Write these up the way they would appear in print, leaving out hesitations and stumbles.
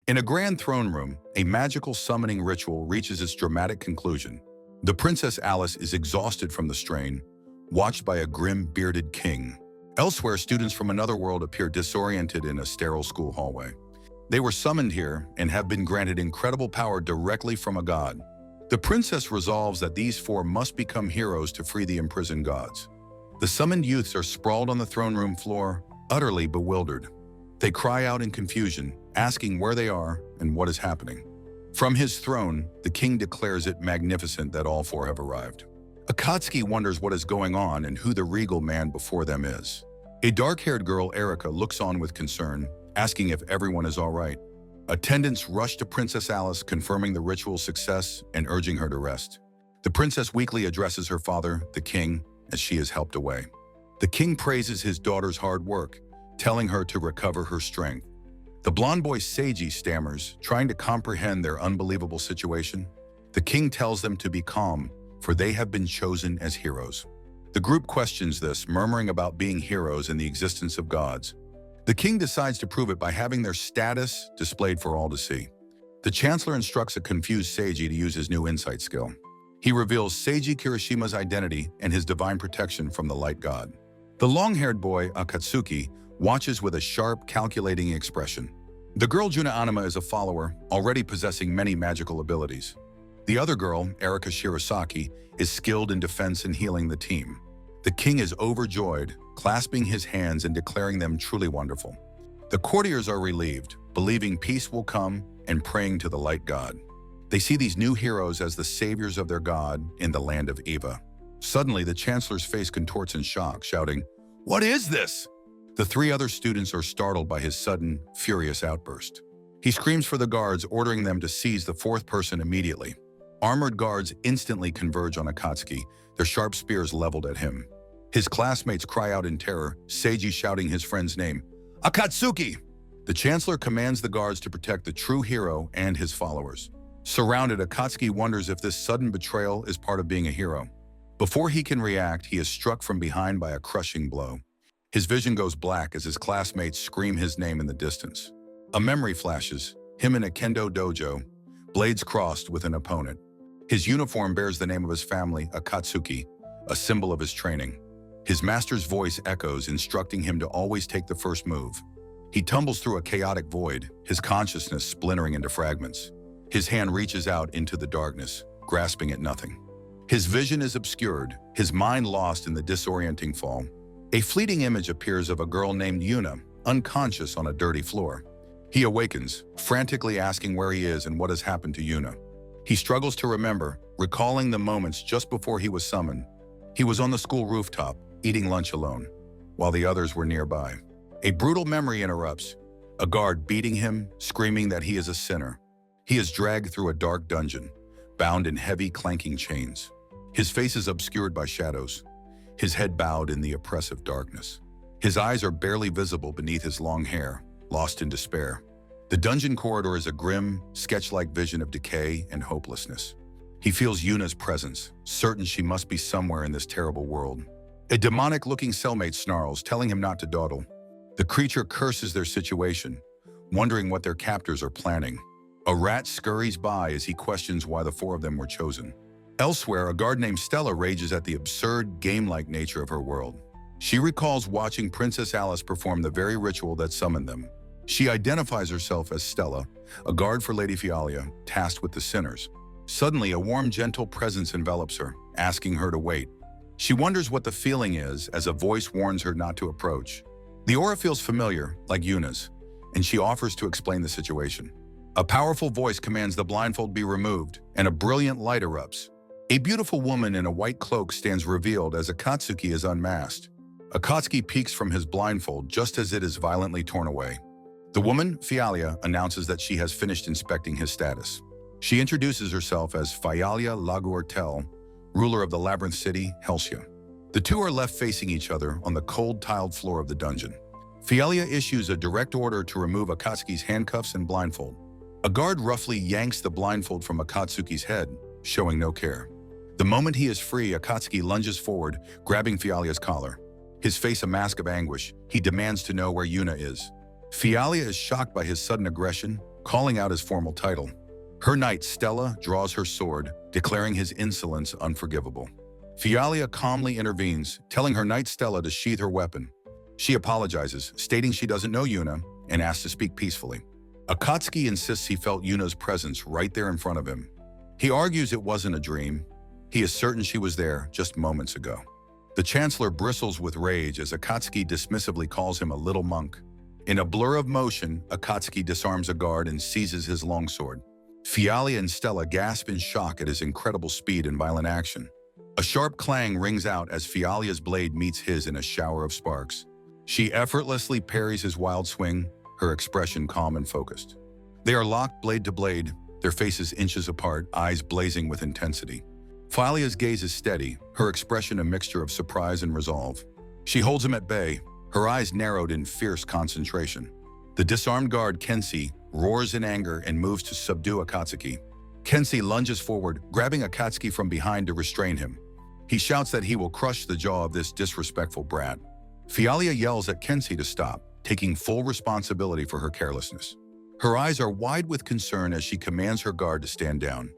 In a grand throne room, a magical summoning ritual reaches its dramatic conclusion. The Princess Alice is exhausted from the strain, watched by a grim, bearded king. Elsewhere, students from another world appear disoriented in a sterile school hallway. They were summoned here and have been granted incredible power directly from a god. The princess resolves that these four must become heroes to free the imprisoned gods. The summoned youths are sprawled on the throne room floor, utterly bewildered. They cry out in confusion, asking where they are and what is happening. From his throne, the king declares it magnificent that all four have arrived. Akatsuki wonders what is going on and who the regal man before them is. A dark-haired girl, Erica, looks on with concern, asking if everyone is all right. Attendants rush to Princess Alice, confirming the ritual's success and urging her to rest. The princess weakly addresses her father, the king, as she is helped away. The king praises his daughter's hard work, telling her to recover her strength. The blonde boy Seiji stammers, trying to comprehend their unbelievable situation. The king tells them to be calm, for they have been chosen as heroes. The group questions this, murmuring about being heroes and the existence of gods. The king decides to prove it by having their status displayed for all to see. The chancellor instructs a confused Seiji to use his new insight skill. He reveals Seiji Kirishima's identity and his divine protection from the light god. The long-haired boy, Akatsuki, watches with a sharp, calculating expression. The girl Juna Anima is a follower, already possessing many magical abilities. The other girl, Erika Shirasaki, is skilled in defense and healing the team. The king is overjoyed, clasping his hands and declaring them truly wonderful. The courtiers are relieved, believing peace will come and praying to the light god. They see these new heroes as the saviors of their god in the land of Eva. Suddenly, the chancellor's face contorts in shock, shouting, "What is this?" The three other students are startled by his sudden, furious outburst. He screams for the guards, ordering them to seize the fourth person immediately. Armored guards instantly converge on Akatsuki, their sharp spears leveled at him. His classmates cry out in terror, Seiji shouting his friend's name, "Akatsuki!" The chancellor commands the guards to protect the true hero and his followers. Surrounded, Akatsuki wonders if this sudden betrayal is part of being a hero. Before he can react, he is struck from behind by a crushing blow. His vision goes black as his classmates scream his name in the distance. A memory flashes, him in a kendo dojo, blades crossed with an opponent. His uniform bears the name of his family, Akatsuki, a symbol of his training. His master's voice echoes, instructing him to always take the first move. He tumbles through a chaotic void, his consciousness splintering into fragments. His hand reaches out into the darkness, grasping at nothing. His vision is obscured, his mind lost in the disorienting fall. A fleeting image appears of a girl named Yuna, unconscious on a dirty floor. He awakens, frantically asking where he is and what has happened to Yuna. He struggles to remember, recalling the moments just before he was summoned. He was on the school rooftop, eating lunch alone, while the others were nearby. A brutal memory interrupts, a guard beating him, screaming that he is a sinner. He is dragged through a dark dungeon, bound in heavy, clanking chains. His face is obscured by shadows, his head bowed in the oppressive darkness. His eyes are barely visible beneath his long hair, lost in despair. The dungeon corridor is a grim, sketch-like vision of decay and hopelessness. He feels Yuna's presence, certain she must be somewhere in this terrible world. A demonic-looking cellmate snarls, telling him not to dawdle. The creature curses their situation, wondering what their captors are planning. A rat scurries by as he questions why the four of them were chosen. Elsewhere, a guard named Stella rages at the absurd, game-like nature of her world. She recalls watching Princess Alice perform the very ritual that summoned them. She identifies herself as Stella, a guard for Lady Fialia, tasked with the sinners. Suddenly, a warm, gentle presence envelops her, asking her to wait. She wonders what the feeling is as a voice warns her not to approach. The aura feels familiar, like Yuna's, and she offers to explain the situation. A powerful voice commands the blindfold be removed, and a brilliant light erupts. A beautiful woman in a white cloak stands revealed as Akatsuki is unmasked. Akatsuki peeks from his blindfold just as it is violently torn away. The woman, Fialia, announces that she has finished inspecting his status. She introduces herself as Fialia Laguertel, ruler of the Labyrinth City, Helsia. The two are left facing each other on the cold tiled floor of the dungeon. Fialia issues a direct order to remove Akatsuki's handcuffs and blindfold. A guard roughly yanks the blindfold from Akatsuki's head, showing no care. The moment he is free, Akatsuki lunges forward, grabbing Fialia's collar. His face a mask of anguish, he demands to know where Yuna is. Fialia is shocked by his sudden aggression, calling out his formal title. Her knight, Stella, draws her sword, declaring his insolence unforgivable. Fialia calmly intervenes, telling her knight Stella to sheath her weapon. She apologizes, stating she doesn't know Yuna, and asks to speak peacefully. Akatsuki insists he felt Yuna's presence right there in front of him. He argues it wasn't a dream. He is certain she was there just moments ago. The Chancellor bristles with rage as Akatsuki dismissively calls him a little monk. In a blur of motion, Akatsuki disarms a guard and seizes his longsword. Fialia and Stella gasp in shock at his incredible speed and violent action. A sharp clang rings out as Fialia's blade meets his in a shower of sparks. She effortlessly parries his wild swing, her expression calm and focused. They are locked blade to blade, their faces inches apart, eyes blazing with intensity. Fialia's gaze is steady, her expression a mixture of surprise and resolve. She holds him at bay, her eyes narrowed in fierce concentration. The disarmed guard, Kenshi, roars in anger and moves to subdue Akatsuki. Kenshi lunges forward, grabbing Akatsuki from behind to restrain him. He shouts that he will crush the jaw of this disrespectful brat. Fialia yells at Kenshi to stop, taking full responsibility for her carelessness. Her eyes are wide with concern as she commands her guard to stand down.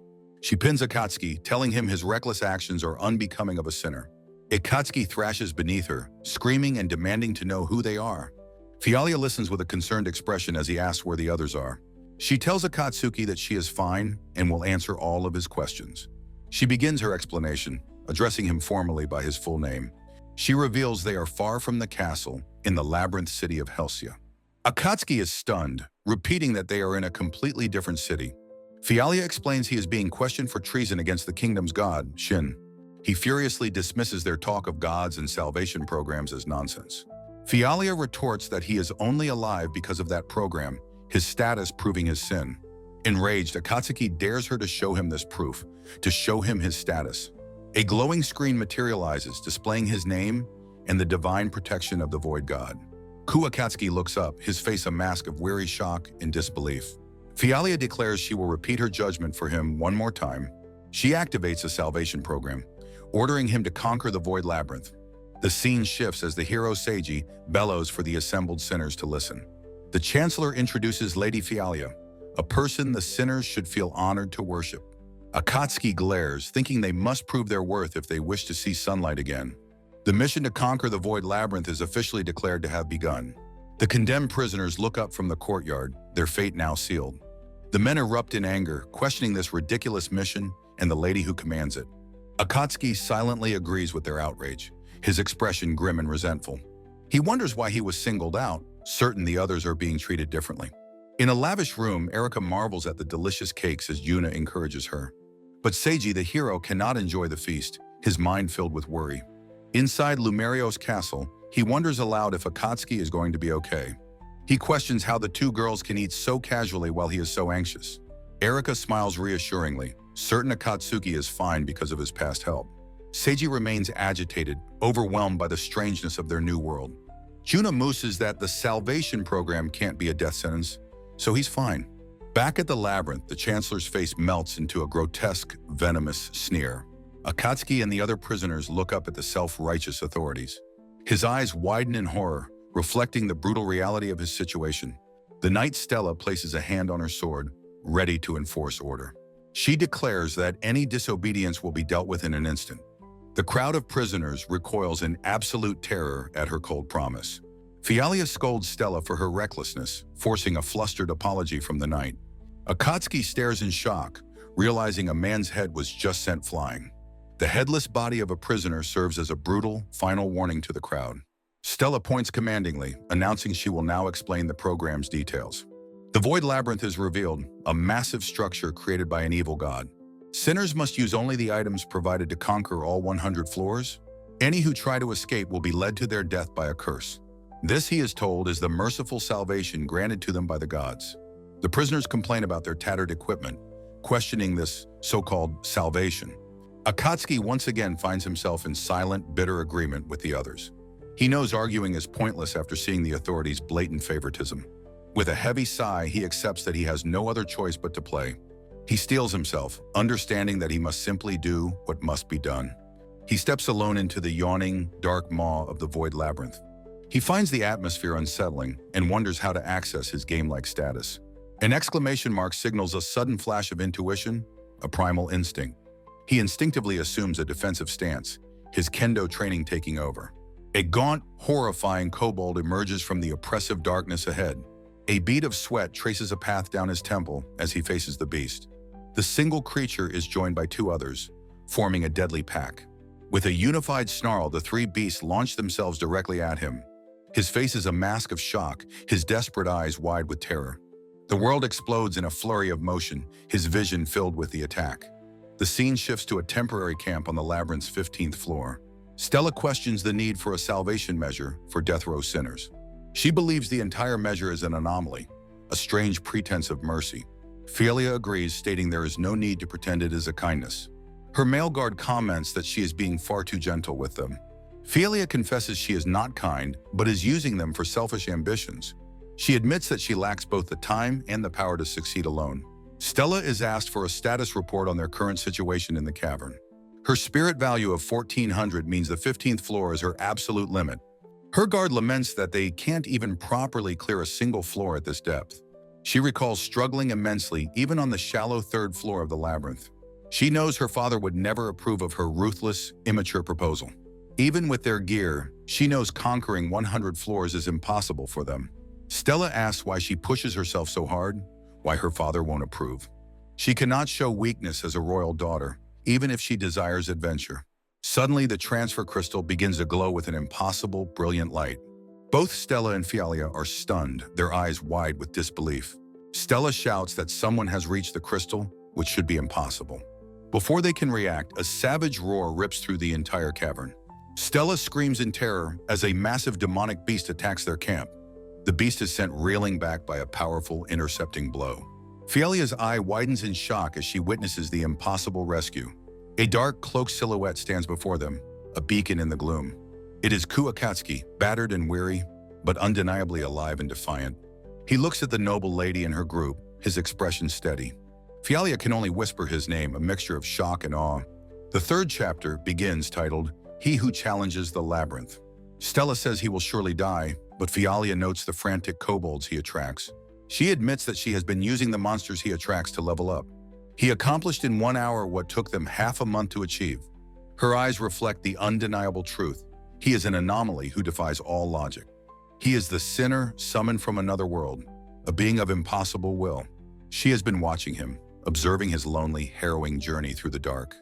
She pins Akatsuki, telling him his reckless actions are unbecoming of a sinner. Akatsuki thrashes beneath her, screaming and demanding to know who they are. Fialia listens with a concerned expression as he asks where the others are. She tells Akatsuki that she is fine and will answer all of his questions. She begins her explanation, addressing him formally by his full name. She reveals they are far from the castle in the labyrinth city of Helsia. Akatsuki is stunned, repeating that they are in a completely different city. Fialia explains he is being questioned for treason against the kingdom's god, Shin. He furiously dismisses their talk of gods and salvation programs as nonsense. Fialia retorts that he is only alive because of that program, his status proving his sin. Enraged, Akatsuki dares her to show him this proof, to show him his status. A glowing screen materializes, displaying his name and the divine protection of the Void God. Akatsuki looks up, his face a mask of weary shock and disbelief. Fialia declares she will repeat her judgment for him one more time. She activates a salvation program, ordering him to conquer the Void Labyrinth. The scene shifts as the hero Seiji bellows for the assembled sinners to listen. The Chancellor introduces Lady Fialia, a person the sinners should feel honored to worship. Akatsuki glares, thinking they must prove their worth if they wish to see sunlight again. The mission to conquer the Void Labyrinth is officially declared to have begun. The condemned prisoners look up from the courtyard, their fate now sealed. The men erupt in anger, questioning this ridiculous mission and the lady who commands it. Akatsuki silently agrees with their outrage, his expression grim and resentful. He wonders why he was singled out, certain the others are being treated differently. In a lavish room, Erika marvels at the delicious cakes as Yuna encourages her. But Seiji, the hero, cannot enjoy the feast, his mind filled with worry. Inside Lumerio's castle, he wonders aloud if Akatsuki is going to be okay. He questions how the two girls can eat so casually while he is so anxious. Erika smiles reassuringly, certain Akatsuki is fine because of his past help. Seiji remains agitated, overwhelmed by the strangeness of their new world. Juna mooses that the salvation program can't be a death sentence, so he's fine. Back at the labyrinth, the Chancellor's face melts into a grotesque, venomous sneer. Akatsuki and the other prisoners look up at the self-righteous authorities. His eyes widen in horror, reflecting the brutal reality of his situation. The knight Stella places a hand on her sword, ready to enforce order. She declares that any disobedience will be dealt with in an instant. The crowd of prisoners recoils in absolute terror at her cold promise. Fialia scolds Stella for her recklessness, forcing a flustered apology from the knight. Akatsuki stares in shock, realizing a man's head was just sent flying. The headless body of a prisoner serves as a brutal, final warning to the crowd. Stella points commandingly, announcing she will now explain the program's details. The Void Labyrinth is revealed, a massive structure created by an evil god. Sinners must use only the items provided to conquer all 100 floors. Any who try to escape will be led to their death by a curse. This, he is told, is the merciful salvation granted to them by the gods. The prisoners complain about their tattered equipment, questioning this so-called salvation. Akatsuki once again finds himself in silent, bitter agreement with the others. He knows arguing is pointless after seeing the authorities' blatant favoritism. With a heavy sigh, he accepts that he has no other choice but to play. He steels himself, understanding that he must simply do what must be done. He steps alone into the yawning, dark maw of the Void Labyrinth. He finds the atmosphere unsettling and wonders how to access his game-like status. An exclamation mark signals a sudden flash of intuition, a primal instinct. He instinctively assumes a defensive stance, his kendo training taking over. A gaunt, horrifying kobold emerges from the oppressive darkness ahead. A bead of sweat traces a path down his temple as he faces the beast. The single creature is joined by two others, forming a deadly pack. With a unified snarl, the three beasts launch themselves directly at him. His face is a mask of shock, his desperate eyes wide with terror. The world explodes in a flurry of motion, his vision filled with the attack. The scene shifts to a temporary camp on the labyrinth's 15th floor. Stella questions the need for a salvation measure for death row sinners. She believes the entire measure is an anomaly, a strange pretense of mercy. Fialia agrees, stating there is no need to pretend it is a kindness. Her male guard comments that she is being far too gentle with them. Fialia confesses she is not kind, but is using them for selfish ambitions. She admits that she lacks both the time and the power to succeed alone. Stella is asked for a status report on their current situation in the cavern. Her spirit value of 1400 means the 15th floor is her absolute limit. Her guard laments that they can't even properly clear a single floor at this depth. She recalls struggling immensely even on the shallow 3rd floor of the labyrinth. She knows her father would never approve of her ruthless, immature proposal. Even with their gear, she knows conquering 100 floors is impossible for them. Stella asks why she pushes herself so hard, why her father won't approve. She cannot show weakness as a royal daughter, even if she desires adventure. Suddenly, the transfer crystal begins to glow with an impossible, brilliant light. Both Stella and Fialia are stunned, their eyes wide with disbelief. Stella shouts that someone has reached the crystal, which should be impossible. Before they can react, a savage roar rips through the entire cavern. Stella screams in terror as a massive demonic beast attacks their camp. The beast is sent reeling back by a powerful, intercepting blow. Fialia's eye widens in shock as she witnesses the impossible rescue. A dark, cloaked silhouette stands before them, a beacon in the gloom. It is Akatsuki, battered and weary, but undeniably alive and defiant. He looks at the noble lady in her group, his expression steady. Fialia can only whisper his name, a mixture of shock and awe. The 3rd chapter begins titled, He Who Challenges the Labyrinth. Stella says he will surely die, but Fialia notes the frantic kobolds he attracts. She admits that she has been using the monsters he attracts to level up. He accomplished in 1 hour what took them half a month to achieve. Her eyes reflect the undeniable truth. He is an anomaly who defies all logic. He is the sinner summoned from another world, a being of impossible will. She has been watching him, observing his lonely, harrowing journey through the dark.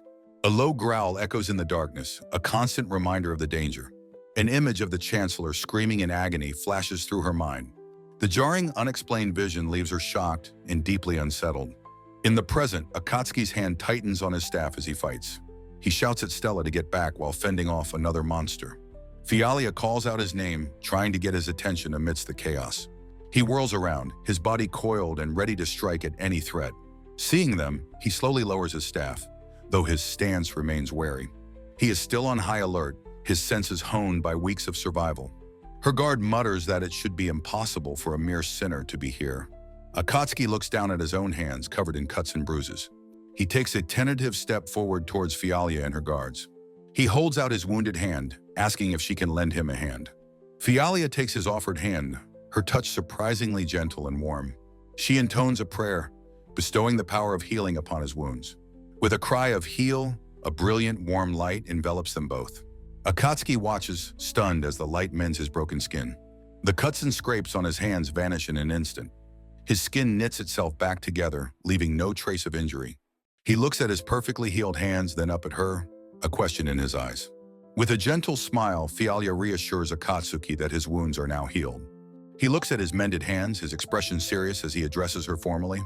A low growl echoes in the darkness, a constant reminder of the danger. An image of the Chancellor screaming in agony flashes through her mind. The jarring, unexplained vision leaves her shocked and deeply unsettled. In the present, Akatsuki's hand tightens on his staff as he fights. He shouts at Stella to get back while fending off another monster. Fialia calls out his name, trying to get his attention amidst the chaos. He whirls around, his body coiled and ready to strike at any threat. Seeing them, he slowly lowers his staff, though his stance remains wary. He is still on high alert, his senses honed by weeks of survival. Her guard mutters that it should be impossible for a mere sinner to be here. Akatsuki looks down at his own hands covered in cuts and bruises. He takes a tentative step forward towards Fialia and her guards. He holds out his wounded hand, asking if she can lend him a hand. Fialia takes his offered hand, her touch surprisingly gentle and warm. She intones a prayer, bestowing the power of healing upon his wounds. With a cry of heal, a brilliant, warm light envelops them both. Akatsuki watches, stunned as the light mends his broken skin. The cuts and scrapes on his hands vanish in an instant. His skin knits itself back together, leaving no trace of injury. He looks at his perfectly healed hands, then up at her, a question in his eyes. With a gentle smile, Fialia reassures Akatsuki that his wounds are now healed. He looks at his mended hands, his expression serious as he addresses her formally.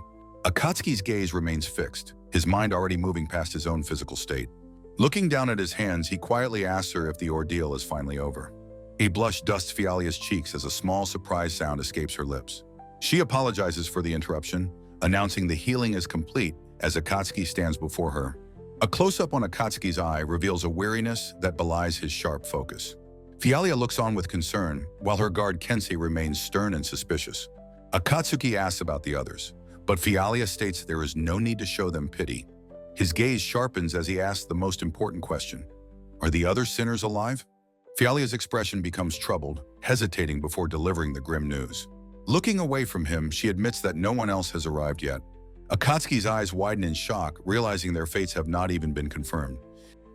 Akatsuki's gaze remains fixed, his mind already moving past his own physical state. Looking down at his hands, he quietly asks her if the ordeal is finally over. A blush dusts Fialia's cheeks as a small surprise sound escapes her lips. She apologizes for the interruption, announcing the healing is complete as Akatsuki stands before her. A close-up on Akatsuki's eye reveals a weariness that belies his sharp focus. Fialia looks on with concern, while her guard Kensei remains stern and suspicious. Akatsuki asks about the others, but Fialia states there is no need to show them pity. His gaze sharpens as he asks the most important question. Are the other sinners alive? Fialia's expression becomes troubled, hesitating before delivering the grim news. Looking away from him, she admits that no one else has arrived yet. Akatsuki's eyes widen in shock, realizing their fates have not even been confirmed.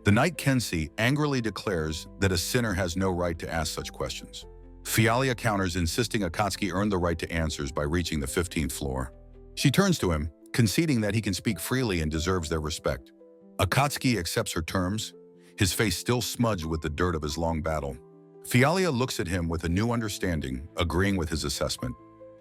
The knight Kensi angrily declares that a sinner has no right to ask such questions. Fialia counters, insisting Akatsuki earned the right to answers by reaching the 15th floor. She turns to him, conceding that he can speak freely and deserves their respect. Akatsuki accepts her terms, his face still smudged with the dirt of his long battle. Fialia looks at him with a new understanding, agreeing with his assessment.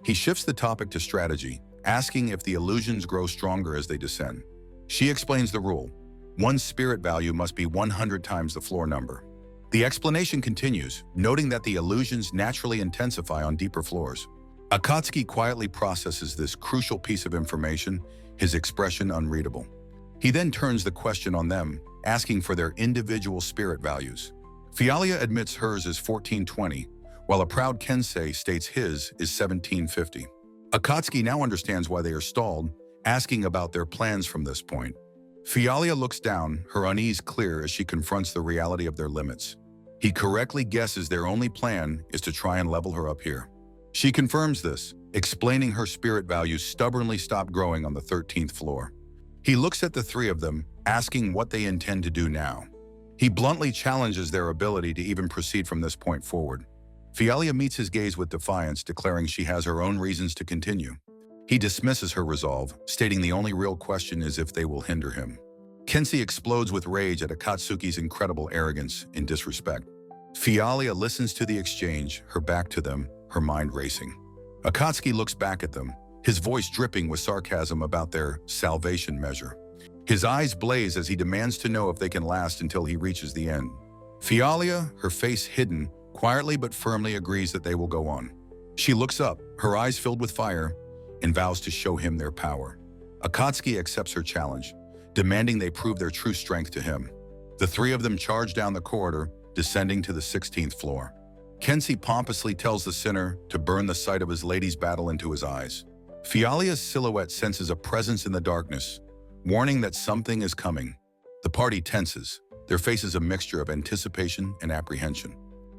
He shifts the topic to strategy, asking if the illusions grow stronger as they descend. She explains the rule. One's spirit value must be 100 times the floor number. The explanation continues, noting that the illusions naturally intensify on deeper floors. Akatsuki quietly processes this crucial piece of information, his expression unreadable. He then turns the question on them, asking for their individual spirit values. Fialia admits hers is 1420, while a proud Kensei states his is 1750. Akatsuki now understands why they are stalled, asking about their plans from this point. Fialia looks down, her unease clear as she confronts the reality of their limits. He correctly guesses their only plan is to try and level her up here. She confirms this, explaining her spirit values stubbornly stopped growing on the 13th floor. He looks at the three of them, asking what they intend to do now. He bluntly challenges their ability to even proceed from this point forward. Fialia meets his gaze with defiance, declaring she has her own reasons to continue. He dismisses her resolve, stating the only real question is if they will hinder him. Kensi explodes with rage at Akatsuki's incredible arrogance and disrespect. Fialia listens to the exchange, her back to them, her mind racing. Akatsuki looks back at them, his voice dripping with sarcasm about their salvation measure. His eyes blaze as he demands to know if they can last until he reaches the end. Fialia, her face hidden, quietly but firmly agrees that they will go on. She looks up, her eyes filled with fire, and vows to show him their power. Akatsuki accepts her challenge, demanding they prove their true strength to him. The three of them charge down the corridor, descending to the 16th floor. Kensi pompously tells the sinner to burn the sight of his lady's battle into his eyes. Fialia's silhouette senses a presence in the darkness, warning that something is coming. The party tenses, their faces a mixture of anticipation and apprehension.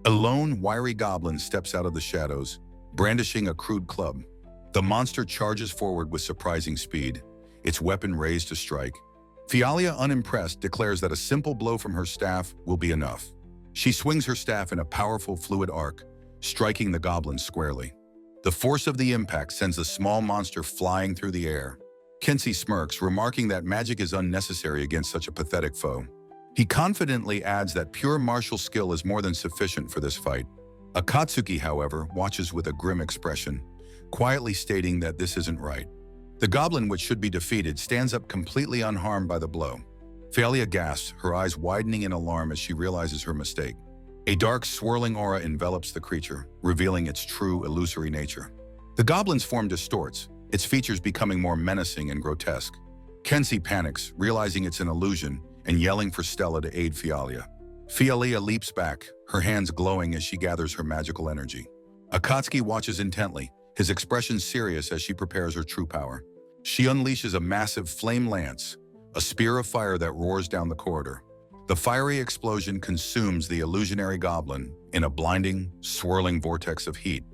A lone, wiry goblin steps out of the shadows, brandishing a crude club. The monster charges forward with surprising speed, its weapon raised to strike. Fialia, unimpressed, declares that a simple blow from her staff will be enough. She swings her staff in a powerful fluid arc, striking the goblin squarely. The force of the impact sends the small monster flying through the air. Kensi smirks, remarking that magic is unnecessary against such a pathetic foe. He confidently adds that pure martial skill is more than sufficient for this fight. Akatsuki, however, watches with a grim expression, quietly stating that this isn't right. The goblin, which should be defeated, stands up completely unharmed by the blow. Fialia gasps, her eyes widening in alarm as she realizes her mistake. A dark, swirling aura envelops the creature, revealing its true, illusory nature. The goblin's form distorts, its features becoming more menacing and grotesque. Kensi panics, realizing it's an illusion, and yelling for Stella to aid Fialia. Fialia leaps back, her hands glowing as she gathers her magical energy. Akatsuki watches intently, his expression serious as she prepares her true power. She unleashes a massive flame lance, a spear of fire that roars down the corridor. The fiery explosion consumes the illusionary goblin in a blinding, swirling vortex of heat.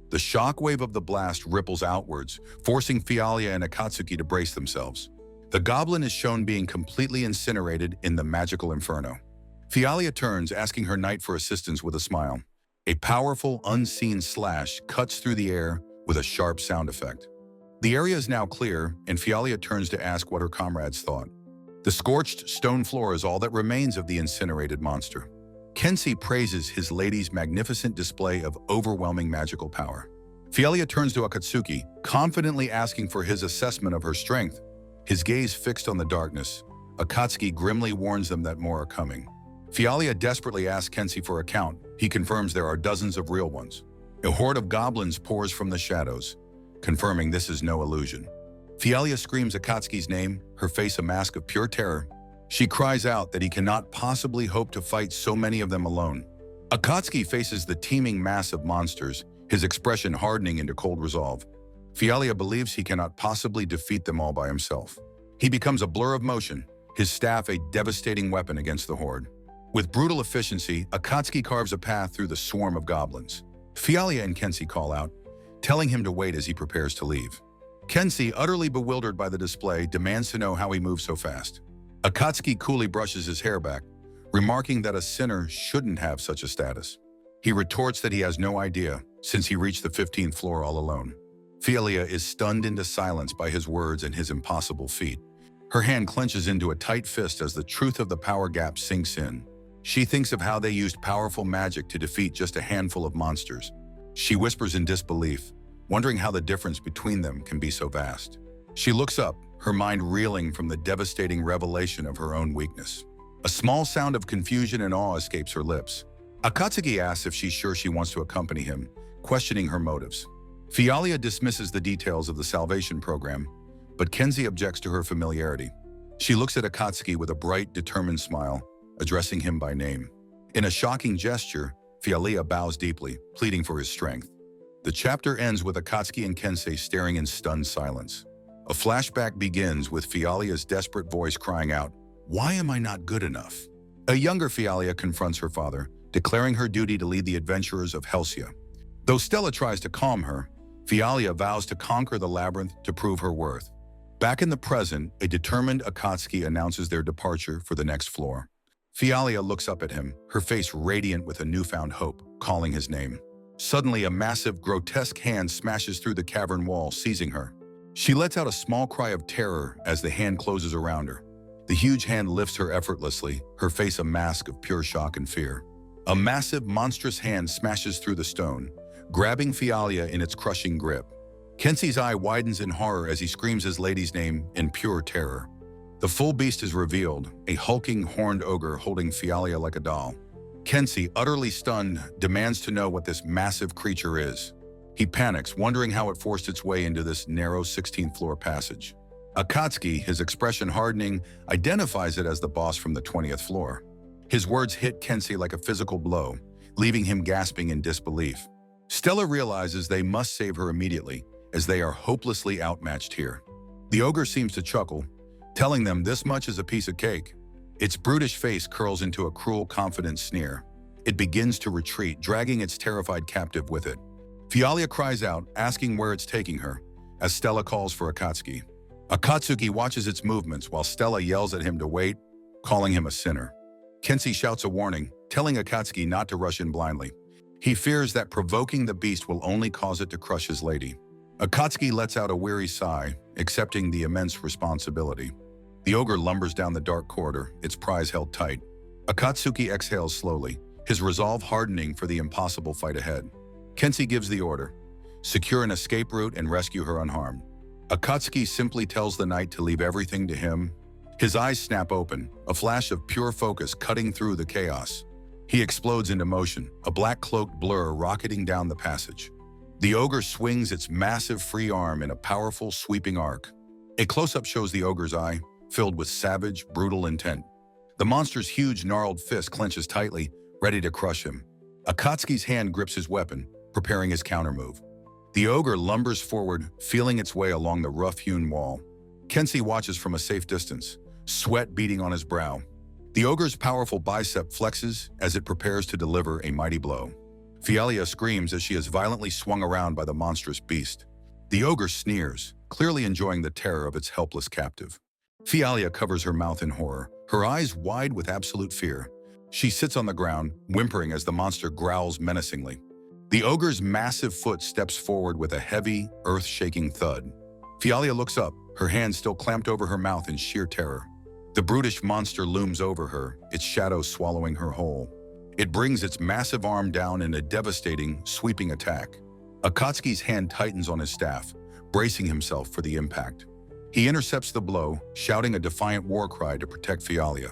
The shockwave of the blast ripples outwards, forcing Fialia and Akatsuki to brace themselves. The goblin is shown being completely incinerated in the magical inferno. Fialia turns, asking her knight for assistance with a smile. A powerful, unseen slash cuts through the air with a sharp sound effect. The area is now clear, and Fialia turns to ask what her comrades thought. The scorched stone floor is all that remains of the incinerated monster. Kensi praises his lady's magnificent display of overwhelming magical power. Fialia turns to Akatsuki, confidently asking for his assessment of her strength. His gaze fixed on the darkness, Akatsuki grimly warns them that more are coming. Fialia desperately asks Kensi for a count. He confirms there are dozens of real ones. A horde of goblins pours from the shadows, confirming this is no illusion. Fialia screams Akatsuki's name, her face a mask of pure terror. She cries out that he cannot possibly hope to fight so many of them alone. Akatsuki faces the teeming mass of monsters, his expression hardening into cold resolve. Fialia believes he cannot possibly defeat them all by himself. He becomes a blur of motion, his staff a devastating weapon against the horde. With brutal efficiency, Akatsuki carves a path through the swarm of goblins. Fialia and Kensi call out, telling him to wait as he prepares to leave. Kenzie, utterly bewildered by the display, demands to know how he moves so fast. Akatsuki coolly brushes his hair back, remarking that a sinner shouldn't have such a status. He retorts that he has no idea, since he reached the 15th floor all alone. Fialia is stunned into silence by his words and his impossible feat. Her hand clenches into a tight fist as the truth of the power gap sinks in. She thinks of how they used powerful magic to defeat just a handful of monsters. She whispers in disbelief, wondering how the difference between them can be so vast. She looks up, her mind reeling from the devastating revelation of her own weakness. A small sound of confusion and awe escapes her lips. Akatsuki asks if she's sure she wants to accompany him, questioning her motives. Fialia dismisses the details of the salvation program, but Kenzie objects to her familiarity. She looks at Akatsuki with a bright, determined smile, addressing him by name. In a shocking gesture, Fialia bows deeply, pleading for his strength. The chapter ends with Akatsuki and Kensei staring in stunned silence. A flashback begins with Fialia's desperate voice crying out, "Why am I not good enough?" A younger Fialia confronts her father, declaring her duty to lead the adventurers of Helsia. Though Stella tries to calm her, Fialia vows to conquer the labyrinth to prove her worth. Back in the present, a determined Akatsuki announces their departure for the next floor. Fialia looks up at him, her face radiant with a newfound hope, calling his name. Suddenly, a massive, grotesque hand smashes through the cavern wall, seizing her. She lets out a small cry of terror as the hand closes around her. The huge hand lifts her effortlessly, her face a mask of pure shock and fear. A massive, monstrous hand smashes through the stone, grabbing Fialia in its crushing grip. Kenzie's eye widens in horror as he screams his lady's name in pure terror. The full beast is revealed, a hulking, horned ogre holding Fialia like a doll. Kenzie, utterly stunned, demands to know what this massive creature is. He panics, wondering how it forced its way into this narrow 16th floor passage. Akatsuki, his expression hardening, identifies it as the boss from the 20th floor. His words hit Kenzie like a physical blow, leaving him gasping in disbelief. Stella realizes they must save her immediately, as they are hopelessly outmatched here. The ogre seems to chuckle, telling them this much is a piece of cake. Its brutish face curls into a cruel, confident sneer. It begins to retreat, dragging its terrified captive with it. Fialia cries out, asking where it's taking her, as Stella calls for Akatsuki. Akatsuki watches its movements while Stella yells at him to wait, calling him a sinner. Kenzie shouts a warning, telling Akatsuki not to rush in blindly. He fears that provoking the beast will only cause it to crush his lady. Akatsuki lets out a weary sigh, accepting the immense responsibility. The ogre lumbers down the dark corridor, its prize held tight. Akatsuki exhales slowly, his resolve hardening for the impossible fight ahead. Kenzie gives the order, secure an escape route and rescue her unharmed. Akatsuki simply tells the knight to leave everything to him. His eyes snap open, a flash of pure focus cutting through the chaos. He explodes into motion, a black-cloaked blur rocketing down the passage. The ogre swings its massive free arm in a powerful, sweeping arc. A close-up shows the ogre's eye, filled with savage, brutal intent. The monster's huge, gnarled fist clenches tightly, ready to crush him. Akatsuki's hand grips his weapon, preparing his countermove. The ogre lumbers forward, feeling its way along the rough-hewn wall. Kenzie watches from a safe distance, sweat beading on his brow. The ogre's powerful bicep flexes as it prepares to deliver a mighty blow. Fialia screams as she is violently swung around by the monstrous beast. The ogre sneers, clearly enjoying the terror of its helpless captive. Fialia covers her mouth in horror, her eyes wide with absolute fear. She sits on the ground, whimpering as the monster growls menacingly. The ogre's massive foot steps forward with a heavy, earth-shaking thud. Fialia looks up, her hands still clamped over her mouth in sheer terror. The brutish monster looms over her, its shadow swallowing her whole. It brings its massive arm down in a devastating, sweeping attack. Akatsuki's hand tightens on his staff, bracing himself for the impact. He intercepts the blow, shouting a defiant war cry to protect Fialia.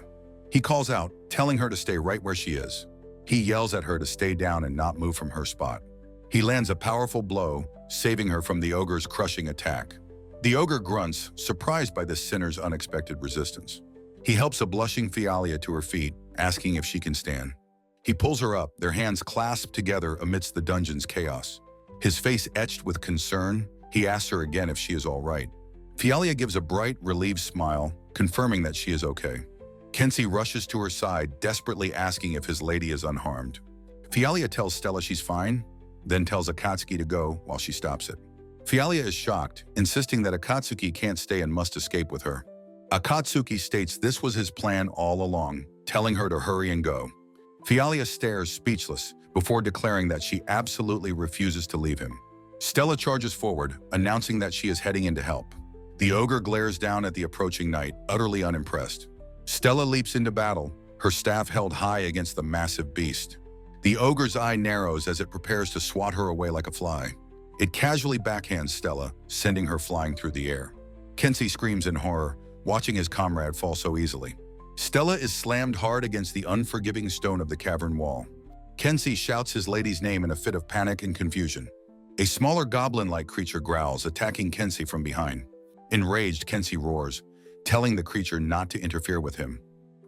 He calls out, telling her to stay right where she is. He yells at her to stay down and not move from her spot. He lands a powerful blow, saving her from the ogre's crushing attack. The ogre grunts, surprised by this sinner's unexpected resistance. He helps a blushing Fialia to her feet, asking if she can stand. He pulls her up, their hands clasped together amidst the dungeon's chaos. His face etched with concern, he asks her again if she is all right. Fialia gives a bright, relieved smile, confirming that she is okay. Kenzie rushes to her side, desperately asking if his lady is unharmed. Fialia tells Stella she's fine, then tells Akatsuki to go while she stops it. Fialia is shocked, insisting that Akatsuki can't stay and must escape with her. Akatsuki states this was his plan all along, telling her to hurry and go. Fialia stares speechless before declaring that she absolutely refuses to leave him. Stella charges forward, announcing that she is heading in to help. The ogre glares down at the approaching knight, utterly unimpressed. Stella leaps into battle, her staff held high against the massive beast. The ogre's eye narrows as it prepares to swat her away like a fly. It casually backhands Stella, sending her flying through the air. Kenshi screams in horror, watching his comrade fall so easily. Stella is slammed hard against the unforgiving stone of the cavern wall. Kenshi shouts his lady's name in a fit of panic and confusion. A smaller goblin-like creature growls, attacking Kenshi from behind. Enraged, Kenshi roars, telling the creature not to interfere with him.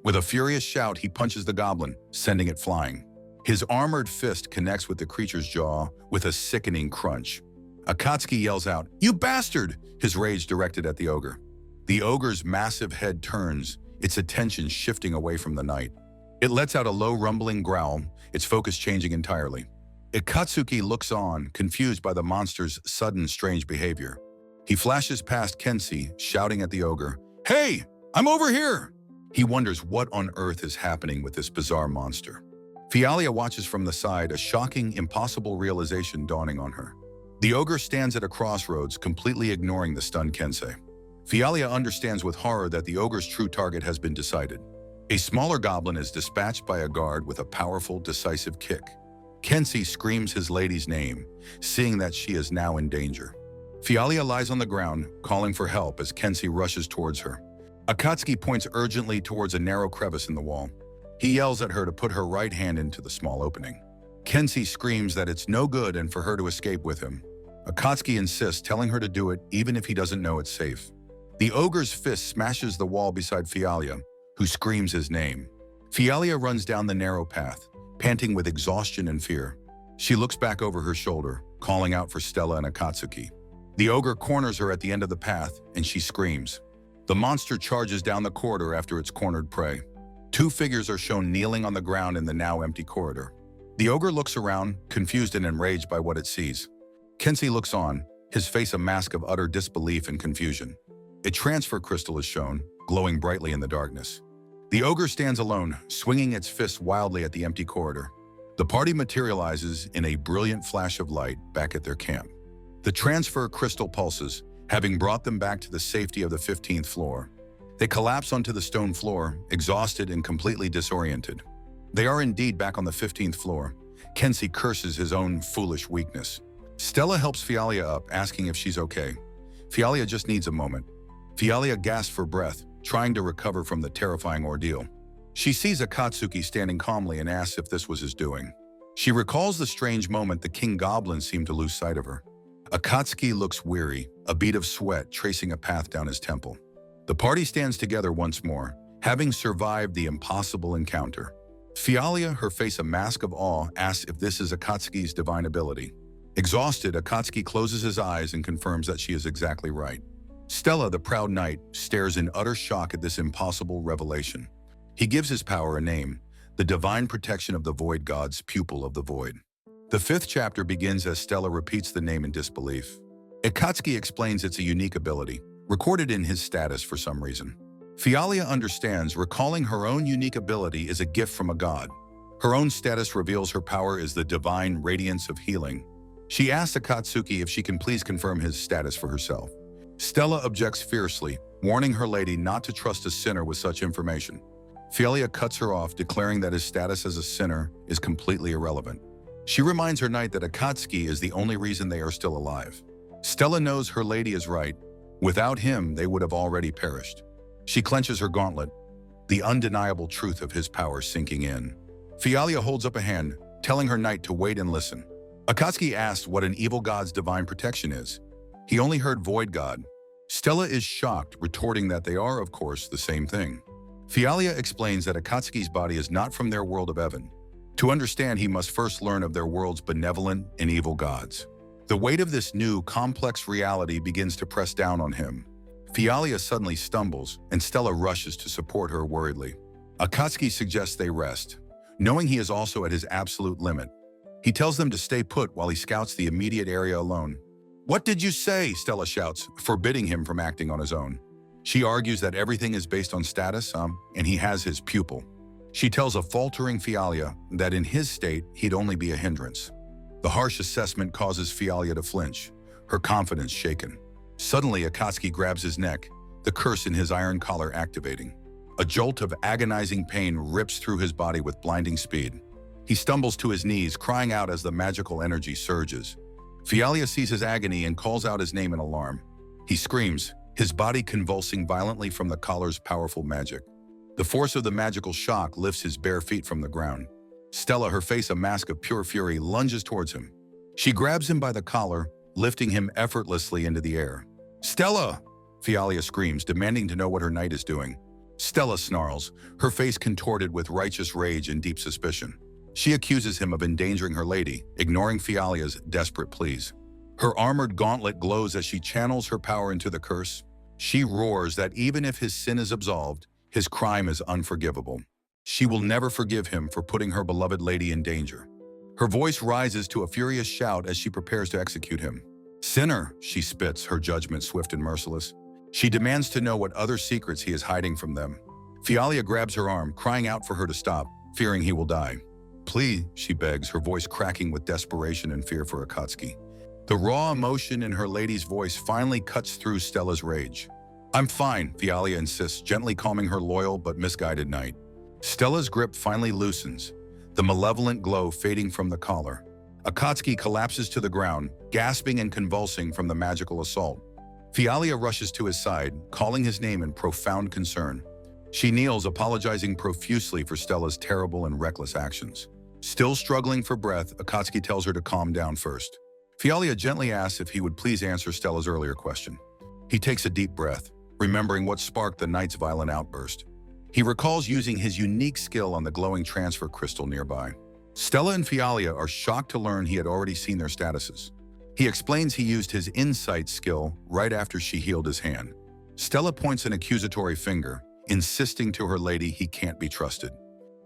With a furious shout, he punches the goblin, sending it flying. His armored fist connects with the creature's jaw with a sickening crunch. Akatsuki yells out, "You bastard!" his rage directed at the ogre. The ogre's massive head turns, its attention shifting away from the knight. It lets out a low rumbling growl, its focus changing entirely. Akatsuki looks on, confused by the monster's sudden strange behavior. He flashes past Kenshi, shouting at the ogre, "Hey, I'm over here!" He wonders what on earth is happening with this bizarre monster. Fialia watches from the side, a shocking, impossible realization dawning on her. The ogre stands at a crossroads, completely ignoring the stunned Kenshi. Fialia understands with horror that the ogre's true target has been decided. A smaller goblin is dispatched by a guard with a powerful, decisive kick. Kenshi screams his lady's name, seeing that she is now in danger. Fialia lies on the ground, calling for help as Kenshi rushes towards her. Akatsuki points urgently towards a narrow crevice in the wall. He yells at her to put her right hand into the small opening. Kenshi screams that it's no good and for her to escape with him. Akatsuki insists, telling her to do it even if he doesn't know it's safe. The ogre's fist smashes the wall beside Fialia, who screams his name. Fialia runs down the narrow path, panting with exhaustion and fear. She looks back over her shoulder, calling out for Stella and Akatsuki. The ogre corners her at the end of the path, and she screams. The monster charges down the corridor after its cornered prey. Two figures are shown kneeling on the ground in the now empty corridor. The ogre looks around, confused and enraged by what it sees. Kenshi looks on, his face a mask of utter disbelief and confusion. A transfer crystal is shown, glowing brightly in the darkness. The ogre stands alone, swinging its fists wildly at the empty corridor. The party materializes in a brilliant flash of light back at their camp. The transfer crystal pulses, having brought them back to the safety of the 15th floor. They collapse onto the stone floor, exhausted and completely disoriented. They are indeed back on the 15th floor. Kenshi curses his own foolish weakness. Stella helps Fialia up, asking if she's okay. Fialia just needs a moment. Fialia gasps for breath, trying to recover from the terrifying ordeal. She sees Akatsuki standing calmly and asks if this was his doing. She recalls the strange moment the king goblin seemed to lose sight of her. Akatsuki looks weary, a bead of sweat tracing a path down his temple. The party stands together once more, having survived the impossible encounter. Fialia, her face a mask of awe, asks if this is Akatsuki's divine ability. Exhausted, Akatsuki closes his eyes and confirms that she is exactly right. Stella, the proud knight, stares in utter shock at this impossible revelation. He gives his power a name, the divine protection of the void god's pupil of the void. The 5th chapter begins as Stella repeats the name in disbelief. Akatsuki explains it's a unique ability, recorded in his status for some reason. Fialia understands recalling her own unique ability is a gift from a god. Her own status reveals her power is the divine radiance of healing. She asks Akatsuki if she can please confirm his status for herself. Stella objects fiercely, warning her lady not to trust a sinner with such information. Fialia cuts her off, declaring that his status as a sinner is completely irrelevant. She reminds her knight that Akatsuki is the only reason they are still alive. Stella knows her lady is right. Without him, they would have already perished. She clenches her gauntlet, the undeniable truth of his power sinking in. Fialia holds up a hand, telling her knight to wait and listen. Akatsuki asks what an evil god's divine protection is. He only heard void god. Stella is shocked, retorting that they are, of course, the same thing. Fialia explains that Akatsuki's body is not from their world of Evan. To understand, he must first learn of their world's benevolent and evil gods. The weight of this new, complex reality begins to press down on him. Fialia suddenly stumbles, and Stella rushes to support her worriedly. Akatsuki suggests they rest, knowing he is also at his absolute limit. He tells them to stay put while he scouts the immediate area alone. "What did you say?" Stella shouts, forbidding him from acting on his own. She argues that everything is based on status, and he has his pupil. She tells a faltering Fialia that in his state, he'd only be a hindrance. The harsh assessment causes Fialia to flinch, her confidence shaken. Suddenly, Akatsuki grabs his neck, the curse in his iron collar activating. A jolt of agonizing pain rips through his body with blinding speed. He stumbles to his knees, crying out as the magical energy surges. Fialia sees his agony and calls out his name in alarm. He screams, his body convulsing violently from the collar's powerful magic. The force of the magical shock lifts his bare feet from the ground. Stella, her face a mask of pure fury, lunges towards him. She grabs him by the collar, lifting him effortlessly into the air. "Stella!" Fialia screams, demanding to know what her knight is doing. Stella snarls, her face contorted with righteous rage and deep suspicion. She accuses him of endangering her lady, ignoring Fialia's desperate pleas. Her armored gauntlet glows as she channels her power into the curse. She roars that even if his sin is absolved, his crime is unforgivable. She will never forgive him for putting her beloved lady in danger. Her voice rises to a furious shout as she prepares to execute him. "Sinner," she spits, her judgment swift and merciless. She demands to know what other secrets he is hiding from them. Fialia grabs her arm, crying out for her to stop, fearing he will die. "Please," she begs, her voice cracking with desperation and fear for Akatsuki. The raw emotion in her lady's voice finally cuts through Stella's rage. "I'm fine," Fialia insists, gently calming her loyal but misguided knight. Stella's grip finally loosens, the malevolent glow fading from the collar. Akatsuki collapses to the ground, gasping and convulsing from the magical assault. Fialia rushes to his side, calling his name in profound concern. She kneels, apologizing profusely for Stella's terrible and reckless actions. Still struggling for breath, Akatsuki tells her to calm down first. Fialia gently asks if he would please answer Stella's earlier question. He takes a deep breath, remembering what sparked the knight's violent outburst. He recalls using his unique skill on the glowing transfer crystal nearby. Stella and Fialia are shocked to learn he had already seen their statuses. He explains he used his insight skill right after she healed his hand. Stella points an accusatory finger, insisting to her lady he can't be trusted.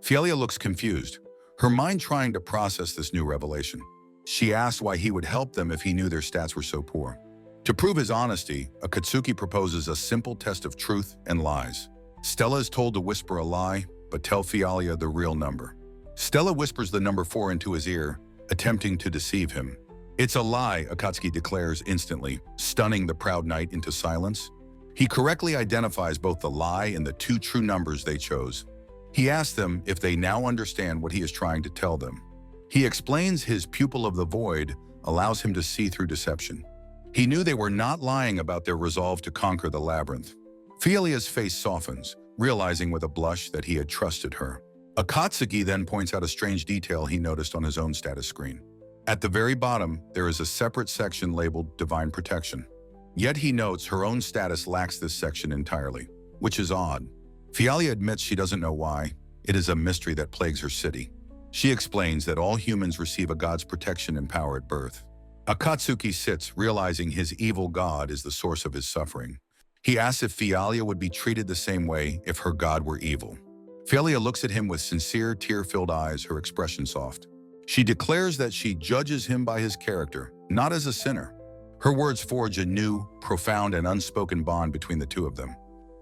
Fialia looks confused, her mind trying to process this new revelation. She asks why he would help them if he knew their stats were so poor. To prove his honesty, Akatsuki proposes a simple test of truth and lies. Stella is told to whisper a lie, but tell Fialia the real number. Stella whispers the number 4 into his ear, attempting to deceive him. "It's a lie," Akatsuki declares instantly, stunning the proud knight into silence. He correctly identifies both the lie and the 2 true numbers they chose. He asks them if they now understand what he is trying to tell them. He explains his pupil of the void allows him to see through deception. He knew they were not lying about their resolve to conquer the labyrinth. Fialia's face softens, realizing with a blush that he had trusted her. Akatsuki then points out a strange detail he noticed on his own status screen. At the very bottom, there is a separate section labeled Divine Protection. Yet he notes her own status lacks this section entirely, which is odd. Fialia admits she doesn't know why. It is a mystery that plagues her city. She explains that all humans receive a god's protection and power at birth. Akatsuki sits, realizing his evil god is the source of his suffering. He asks if Fialia would be treated the same way if her god were evil. Fialia looks at him with sincere, tear-filled eyes, her expression soft. She declares that she judges him by his character, not as a sinner. Her words forge a new, profound, and unspoken bond between the two of them.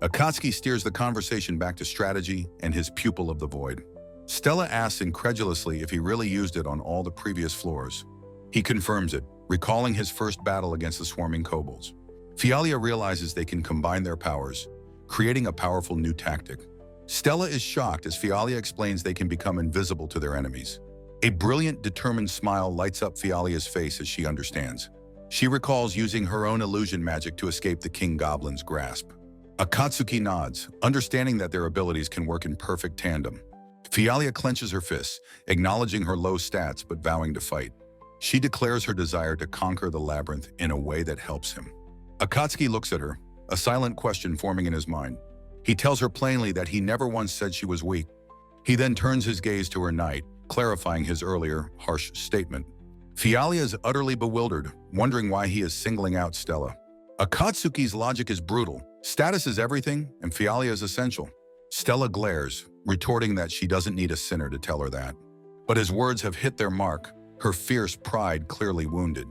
Akatsuki steers the conversation back to strategy and his pupil of the void. Stella asks incredulously if he really used it on all the previous floors. He confirms it, recalling his first battle against the swarming kobolds. Fialia realizes they can combine their powers, creating a powerful new tactic. Stella is shocked as Fialia explains they can become invisible to their enemies. A brilliant, determined smile lights up Fialia's face as she understands. She recalls using her own illusion magic to escape the King Goblin's grasp. Akatsuki nods, understanding that their abilities can work in perfect tandem. Fialia clenches her fists, acknowledging her low stats but vowing to fight. She declares her desire to conquer the labyrinth in a way that helps him. Akatsuki looks at her, a silent question forming in his mind. He tells her plainly that he never once said she was weak. He then turns his gaze to her knight, clarifying his earlier, harsh statement. Fialia is utterly bewildered, wondering why he is singling out Stella. Akatsuki's logic is brutal. Status is everything, and Fialia is essential. Stella glares, retorting that she doesn't need a sinner to tell her that. But his words have hit their mark, her fierce pride clearly wounded.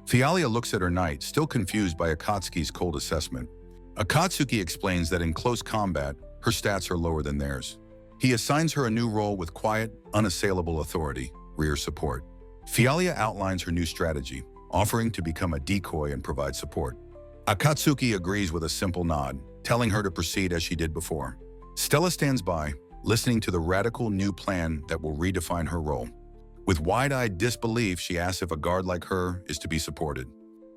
Fialia looks at her knight, still confused by Akatsuki's cold assessment. Akatsuki explains that in close combat, her stats are lower than theirs. He assigns her a new role with quiet, unassailable authority, rear support. Fialia outlines her new strategy, offering to become a decoy and provide support. Akatsuki agrees with a simple nod, telling her to proceed as she did before. Stella stands by, listening to the radical new plan that will redefine her role. With wide-eyed disbelief, she asks if a guard like her is to be supported.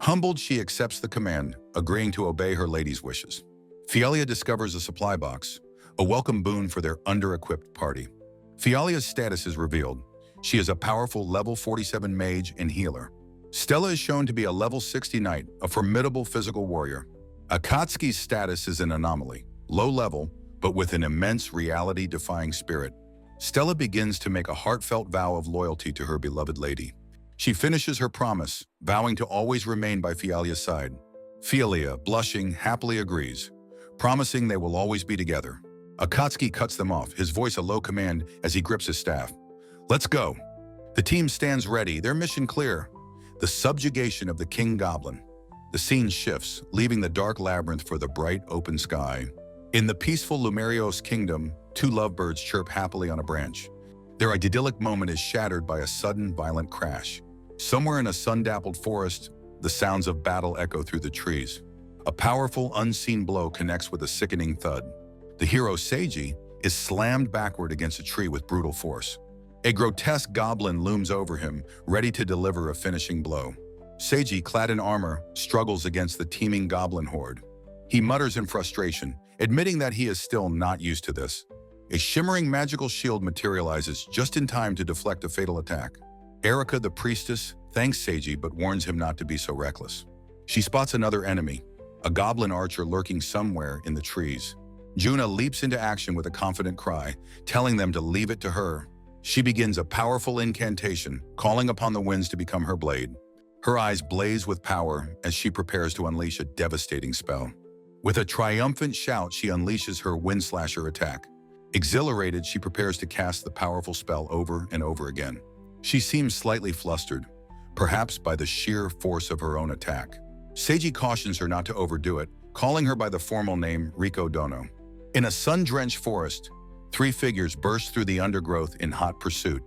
Humbled, she accepts the command, agreeing to obey her lady's wishes. Fialia discovers a supply box, a welcome boon for their under-equipped party. Fialia's status is revealed. She is a powerful level 47 mage and healer. Stella is shown to be a level 60 knight, a formidable physical warrior. Akatsuki's status is an anomaly, low level, but with an immense reality-defying spirit. Stella begins to make a heartfelt vow of loyalty to her beloved lady. She finishes her promise, vowing to always remain by Fialia's side. Fialia, blushing, happily agrees, promising they will always be together. Akatsuki cuts them off, his voice a low command as he grips his staff. Let's go. The team stands ready, their mission clear. The subjugation of the King Goblin. The scene shifts, leaving the dark labyrinth for the bright open sky. In the peaceful Lumerios kingdom, two lovebirds chirp happily on a branch. Their idyllic moment is shattered by a sudden, violent crash. Somewhere in a sun-dappled forest, the sounds of battle echo through the trees. A powerful, unseen blow connects with a sickening thud. The hero, Seiji, is slammed backward against a tree with brutal force. A grotesque goblin looms over him, ready to deliver a finishing blow. Seiji, clad in armor, struggles against the teeming goblin horde. He mutters in frustration, admitting that he is still not used to this. A shimmering magical shield materializes just in time to deflect a fatal attack. Erika, the priestess, thanks Seiji but warns him not to be so reckless. She spots another enemy, a goblin archer lurking somewhere in the trees. Juna leaps into action with a confident cry, telling them to leave it to her. She begins a powerful incantation, calling upon the winds to become her blade. Her eyes blaze with power as she prepares to unleash a devastating spell. With a triumphant shout, she unleashes her wind slasher attack. Exhilarated, she prepares to cast the powerful spell over and over again. She seems slightly flustered, perhaps by the sheer force of her own attack. Seiji cautions her not to overdo it, calling her by the formal name Riko Dono. In a sun-drenched forest, three figures burst through the undergrowth in hot pursuit.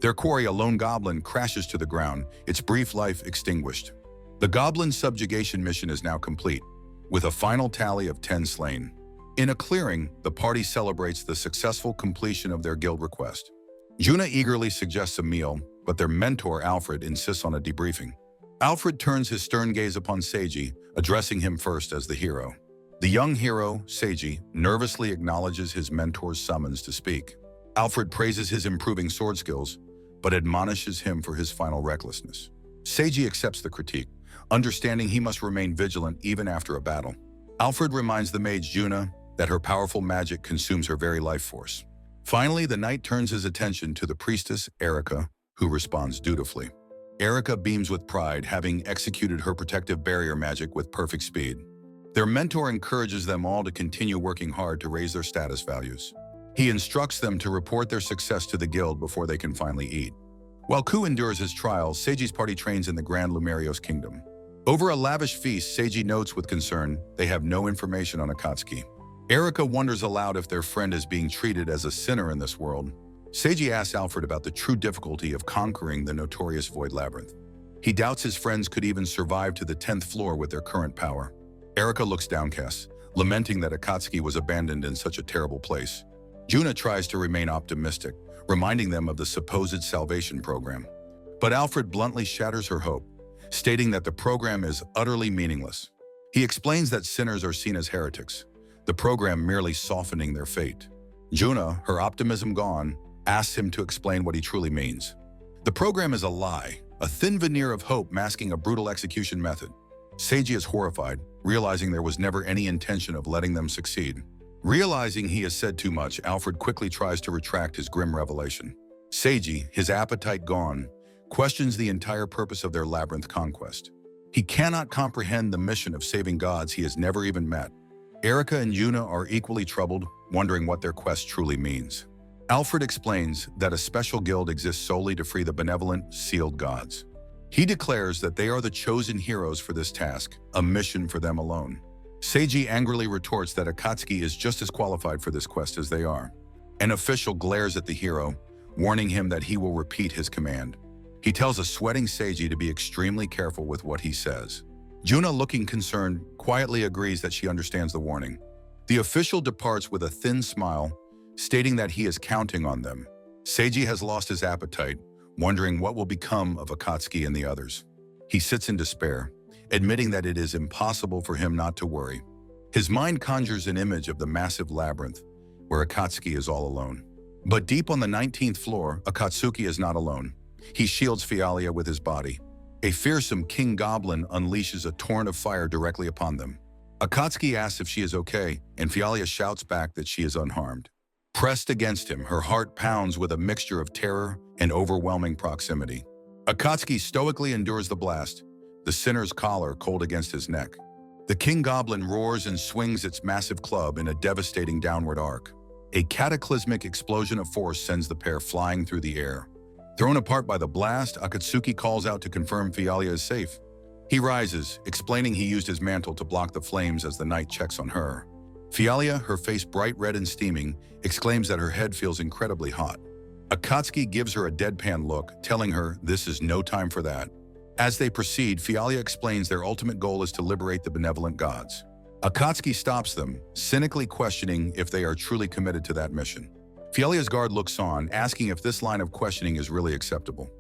Their quarry, a lone goblin, crashes to the ground, its brief life extinguished. The goblin subjugation mission is now complete, with a final tally of 10 slain. In a clearing, the party celebrates the successful completion of their guild request. Juna eagerly suggests a meal, but their mentor, Alfred, insists on a debriefing. Alfred turns his stern gaze upon Seiji, addressing him first as the hero. The young hero, Seiji, nervously acknowledges his mentor's summons to speak. Alfred praises his improving sword skills, but admonishes him for his final recklessness. Seiji accepts the critique, understanding he must remain vigilant even after a battle. Alfred reminds the mage Juna that her powerful magic consumes her very life force. Finally, the knight turns his attention to the priestess, Erika, who responds dutifully. Erika beams with pride, having executed her protective barrier magic with perfect speed. Their mentor encourages them all to continue working hard to raise their status values. He instructs them to report their success to the guild before they can finally eat. While Ku endures his trials, Seiji's party trains in the Grand Lumerios Kingdom. Over a lavish feast, Seiji notes with concern they have no information on Akatsuki. Erika wonders aloud if their friend is being treated as a sinner in this world. Seiji asks Alfred about the true difficulty of conquering the notorious Void Labyrinth. He doubts his friends could even survive to the 10th floor with their current power. Erika looks downcast, lamenting that Akatsuki was abandoned in such a terrible place. Juna tries to remain optimistic, reminding them of the supposed salvation program. But Alfred bluntly shatters her hope, stating that the program is utterly meaningless. He explains that sinners are seen as heretics, the program merely softening their fate. Juna, her optimism gone, asks him to explain what he truly means. The program is a lie, a thin veneer of hope masking a brutal execution method. Seiji is horrified, realizing there was never any intention of letting them succeed. Realizing he has said too much, Alfred quickly tries to retract his grim revelation. Seiji, his appetite gone, questions the entire purpose of their labyrinth conquest. He cannot comprehend the mission of saving gods he has never even met. Erika and Juna are equally troubled, wondering what their quest truly means. Alfred explains that a special guild exists solely to free the benevolent, sealed gods. He declares that they are the chosen heroes for this task, a mission for them alone. Seiji angrily retorts that Akatsuki is just as qualified for this quest as they are. An official glares at the hero, warning him that he will repeat his command. He tells a sweating Seiji to be extremely careful with what he says. Juna, looking concerned, quietly agrees that she understands the warning. The official departs with a thin smile, stating that he is counting on them. Seiji has lost his appetite, wondering what will become of Akatsuki and the others. He sits in despair, admitting that it is impossible for him not to worry. His mind conjures an image of the massive labyrinth, where Akatsuki is all alone. But deep on the 19th floor, Akatsuki is not alone. He shields Fialia with his body. A fearsome king goblin unleashes a torrent of fire directly upon them. Akatsuki asks if she is okay, and Fialia shouts back that she is unharmed. Pressed against him, her heart pounds with a mixture of terror and overwhelming proximity. Akatsuki stoically endures the blast, the sinner's collar cold against his neck. The king goblin roars and swings its massive club in a devastating downward arc. A cataclysmic explosion of force sends the pair flying through the air. Thrown apart by the blast, Akatsuki calls out to confirm Fialia is safe. He rises, explaining he used his mantle to block the flames as the knight checks on her. Fialia, her face bright red and steaming, exclaims that her head feels incredibly hot. Akatsuki gives her a deadpan look, telling her this is no time for that. As they proceed, Fialia explains their ultimate goal is to liberate the benevolent gods. Akatsuki stops them, cynically questioning if they are truly committed to that mission. Fialia's guard looks on, asking if this line of questioning is really acceptable.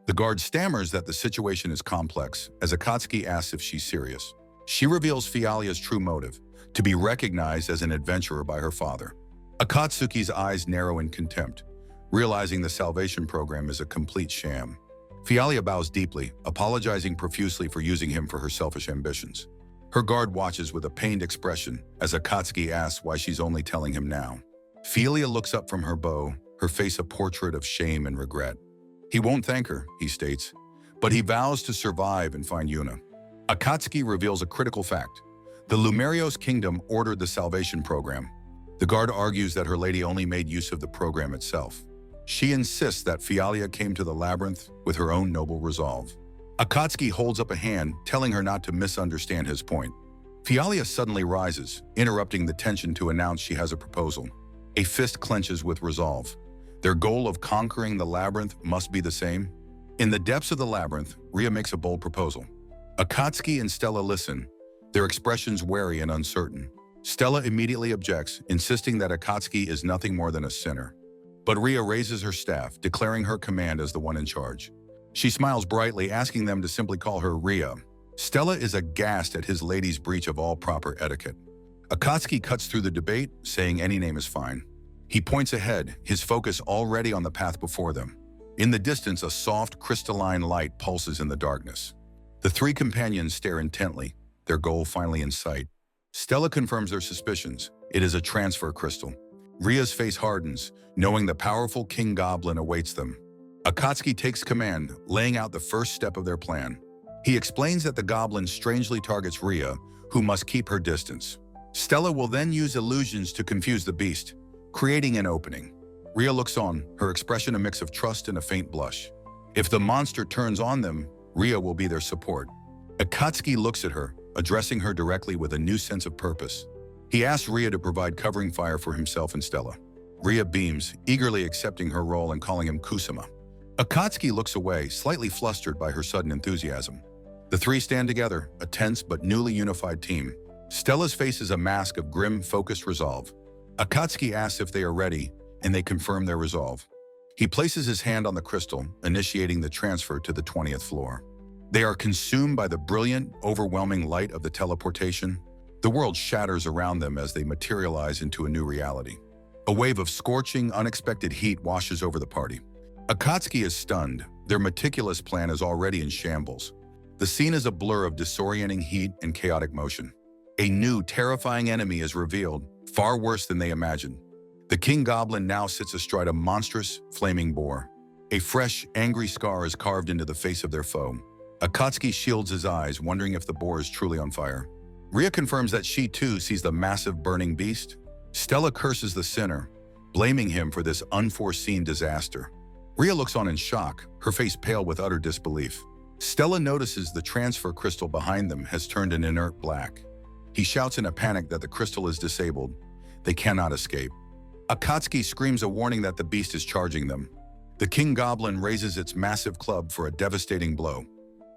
The guard stammers that the situation is complex, as Akatsuki asks if she's serious. She reveals Fialia's true motive, to be recognized as an adventurer by her father. Akatsuki's eyes narrow in contempt, realizing the salvation program is a complete sham. Fialia bows deeply, apologizing profusely for using him for her selfish ambitions. Her guard watches with a pained expression as Akatsuki asks why she's only telling him now. Fialia looks up from her bow, her face a portrait of shame and regret. He won't thank her, he states, but he vows to survive and find Yuna. Akatsuki reveals a critical fact. The Lumerios kingdom ordered the salvation program. The guard argues that her lady only made use of the program itself. She insists that Fialia came to the labyrinth with her own noble resolve. Akatsuki holds up a hand, telling her not to misunderstand his point. Fialia suddenly rises, interrupting the tension to announce she has a proposal. A fist clenches with resolve. Their goal of conquering the labyrinth must be the same. In the depths of the labyrinth, Ria makes a bold proposal. Akatsuki and Stella listen, their expressions wary and uncertain. Stella immediately objects, insisting that Akatsuki is nothing more than a sinner. But Ria raises her staff, declaring her command as the one in charge. She smiles brightly, asking them to simply call her Ria. Stella is aghast at his lady's breach of all proper etiquette. Akatsuki cuts through the debate, saying any name is fine. He points ahead, his focus already on the path before them. In the distance, a soft, crystalline light pulses in the darkness. The three companions stare intently, their goal finally in sight. Stella confirms their suspicions. It is a transfer crystal. Ria's face hardens, knowing the powerful king goblin awaits them. Akatsuki takes command, laying out the first step of their plan. He explains that the goblin strangely targets Ria, who must keep her distance. Stella will then use illusions to confuse the beast, creating an opening. Ria looks on, her expression a mix of trust and a faint blush. If the monster turns on them, Ria will be their support. Akatsuki looks at her, addressing her directly with a new sense of purpose. He asks Ria to provide covering fire for himself and Stella. Ria beams, eagerly accepting her role and calling him Kusama. Akatsuki looks away, slightly flustered by her sudden enthusiasm. The three stand together, a tense but newly unified team. Stella's face is a mask of grim, focused resolve. Akatsuki asks if they are ready, and they confirm their resolve. He places his hand on the crystal, initiating the transfer to the 20th floor. They are consumed by the brilliant, overwhelming light of the teleportation. The world shatters around them as they materialize into a new reality. A wave of scorching, unexpected heat washes over the party. Akatsuki is stunned. Their meticulous plan is already in shambles. The scene is a blur of disorienting heat and chaotic motion. A new, terrifying enemy is revealed, far worse than they imagined. The king goblin now sits astride a monstrous, flaming boar. A fresh, angry scar is carved into the face of their foe. Akatsuki shields his eyes, wondering if the boar is truly on fire. Ria confirms that she too sees the massive burning beast. Stella curses the sinner, blaming him for this unforeseen disaster. Rhea looks on in shock, her face pale with utter disbelief. Stella notices the transfer crystal behind them has turned an inert black. He shouts in a panic that the crystal is disabled. They cannot escape. Akatsuki screams a warning that the beast is charging them. The king goblin raises its massive club for a devastating blow.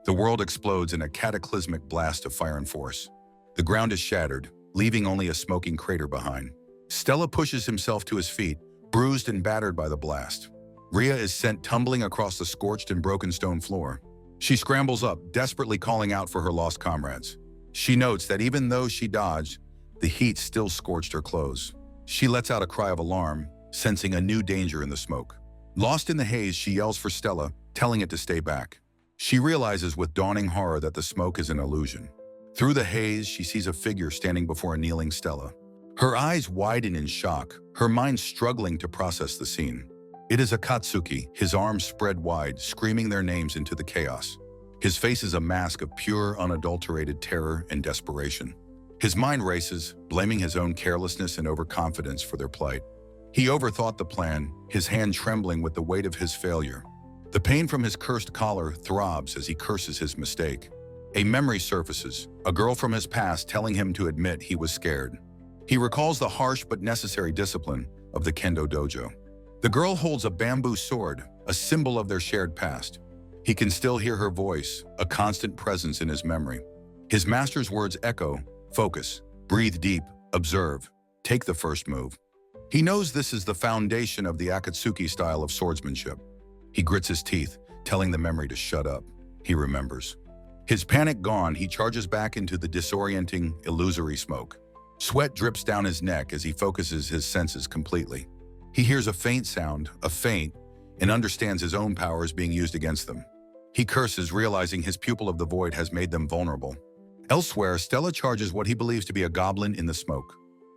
The world explodes in a cataclysmic blast of fire and force. The ground is shattered, leaving only a smoking crater behind. Stella pushes himself to his feet, bruised and battered by the blast. Rhea is sent tumbling across the scorched and broken stone floor. She scrambles up, desperately calling out for her lost comrades. She notes that even though she dodged, the heat still scorched her clothes. She lets out a cry of alarm, sensing a new danger in the smoke. Lost in the haze, she yells for Stella, telling it to stay back. She realizes with dawning horror that the smoke is an illusion. Through the haze, she sees a figure standing before a kneeling Stella. Her eyes widen in shock, her mind struggling to process the scene. It is Akatsuki, his arms spread wide, screaming their names into the chaos. His face is a mask of pure, unadulterated terror and desperation. His mind races, blaming his own carelessness and overconfidence for their plight. He overthought the plan, his hand trembling with the weight of his failure. The pain from his cursed collar throbs as he curses his mistake. A memory surfaces, a girl from his past telling him to admit he was scared. He recalls the harsh but necessary discipline of the kendo dojo. The girl holds a bamboo sword, a symbol of their shared past. He can still hear her voice, a constant presence in his memory. His master's words echo, focus, breathe deep, observe, take the first move. He knows this is the foundation of the Akatsuki style of swordsmanship. He grits his teeth, telling the memory to shut up. He remembers. His panic gone, he charges back into the disorienting, illusory smoke. Sweat drips down his neck as he focuses his senses completely. He hears a faint sound, and understands his own powers being used against them. He curses, realizing his pupil of the void has made them vulnerable. Elsewhere, Stella charges what he believes to be a goblin in the smoke.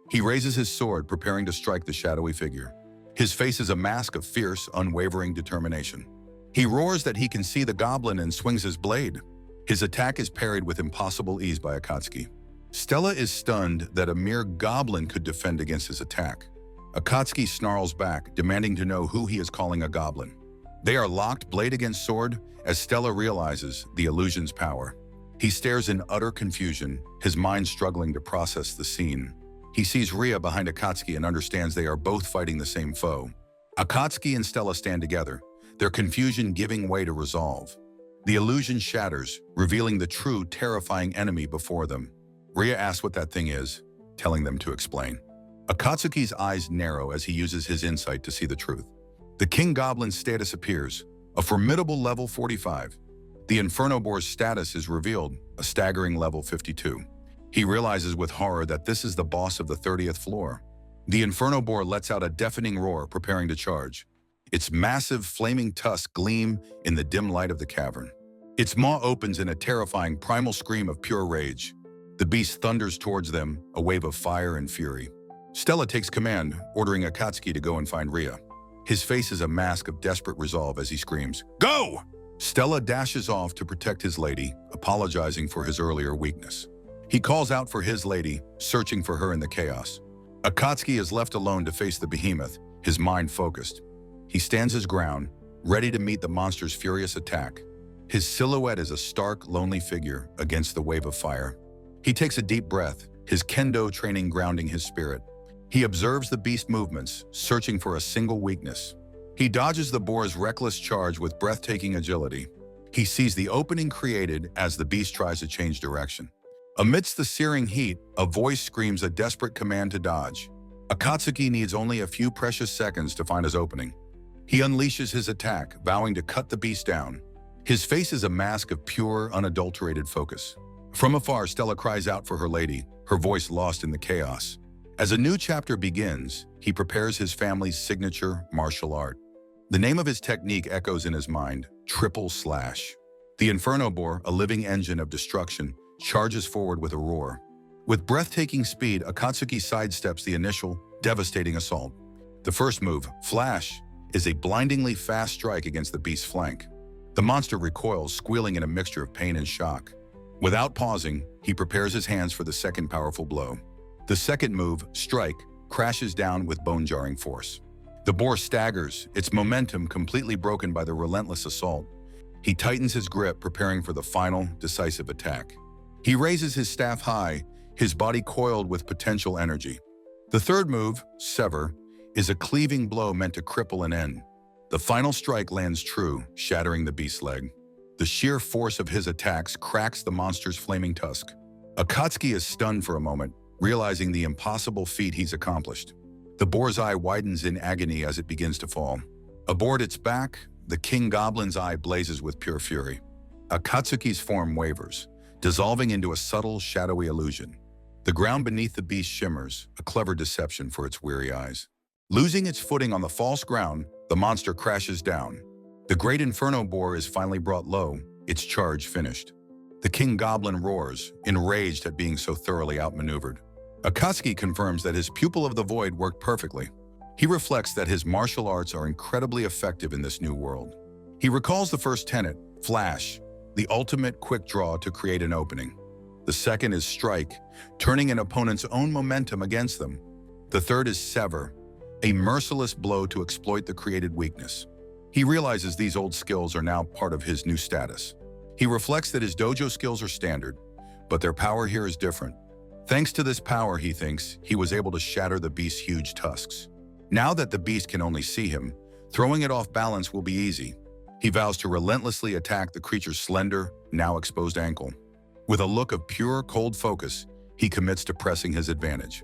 He raises his sword, preparing to strike the shadowy figure. His face is a mask of fierce, unwavering determination. He roars that he can see the goblin and swings his blade. His attack is parried with impossible ease by Akatsuki. Stella is stunned that a mere goblin could defend against his attack. Akatsuki snarls back, demanding to know who he is calling a goblin. They are locked blade against sword as Stella realizes the illusion's power. He stares in utter confusion, his mind struggling to process the scene. He sees Rhea behind Akatsuki and understands they are both fighting the same foe. Akatsuki and Stella stand together, their confusion giving way to resolve. The illusion shatters, revealing the true, terrifying enemy before them. Rhea asks what that thing is, telling them to explain. Akatsuki's eyes narrow as he uses his insight to see the truth. The King Goblin's status appears, a formidable level 45. The Inferno Boar's status is revealed, a staggering level 52. He realizes with horror that this is the boss of the 30th floor. The Inferno Boar lets out a deafening roar, preparing to charge. Its massive, flaming tusks gleam in the dim light of the cavern. Its maw opens in a terrifying, primal scream of pure rage. The beast thunders towards them, a wave of fire and fury. Stella takes command, ordering Akatsuki to go and find Rhea. His face is a mask of desperate resolve as he screams, "Go!" Stella dashes off to protect his lady, apologizing for his earlier weakness. He calls out for his lady, searching for her in the chaos. Akatsuki is left alone to face the behemoth, his mind focused. He stands his ground, ready to meet the monster's furious attack. His silhouette is a stark, lonely figure against the wave of fire. He takes a deep breath, his kendo training grounding his spirit. He observes the beast movements, searching for a single weakness. He dodges the boar's reckless charge with breathtaking agility. He sees the opening created as the beast tries to change direction. Amidst the searing heat, a voice screams a desperate command to dodge. Akatsuki needs only a few precious seconds to find his opening. He unleashes his attack, vowing to cut the beast down. His face is a mask of pure, unadulterated focus. From afar, Stella cries out for her lady, her voice lost in the chaos. As a new chapter begins, he prepares his family's signature martial art. The name of his technique echoes in his mind, triple slash. The Inferno Boar, a living engine of destruction, charges forward with a roar. With breathtaking speed, Akatsuki sidesteps the initial, devastating assault. The first move, Flash, is a blindingly fast strike against the beast's flank. The monster recoils, squealing in a mixture of pain and shock. Without pausing, he prepares his hands for the second powerful blow. The second move, Strike, crashes down with bone-jarring force. The boar staggers, its momentum completely broken by the relentless assault. He tightens his grip, preparing for the final, decisive attack. He raises his staff high, his body coiled with potential energy. The third move, Sever, is a cleaving blow meant to cripple and end. The final strike lands true, shattering the beast's leg. The sheer force of his attacks cracks the monster's flaming tusk. Akatsuki is stunned for a moment, realizing the impossible feat he's accomplished. The boar's eye widens in agony as it begins to fall. Aboard its back, the king goblin's eye blazes with pure fury. Akatsuki's form wavers, dissolving into a subtle, shadowy illusion. The ground beneath the beast shimmers, a clever deception for its weary eyes. Losing its footing on the false ground, the monster crashes down. The great inferno boar is finally brought low, its charge finished. The king goblin roars, enraged at being so thoroughly outmaneuvered. Akatsuki confirms that his pupil of the void worked perfectly. He reflects that his martial arts are incredibly effective in this new world. He recalls the first tenet, Flash, the ultimate quick draw to create an opening. The second is Strike, turning an opponent's own momentum against them. The third is Sever, a merciless blow to exploit the created weakness. He realizes these old skills are now part of his new status. He reflects that his dojo skills are standard, but their power here is different. Thanks to this power, he thinks, he was able to shatter the beast's huge tusks. Now that the beast can only see him, throwing it off balance will be easy. He vows to relentlessly attack the creature's slender, now exposed ankle. With a look of pure, cold focus, he commits to pressing his advantage.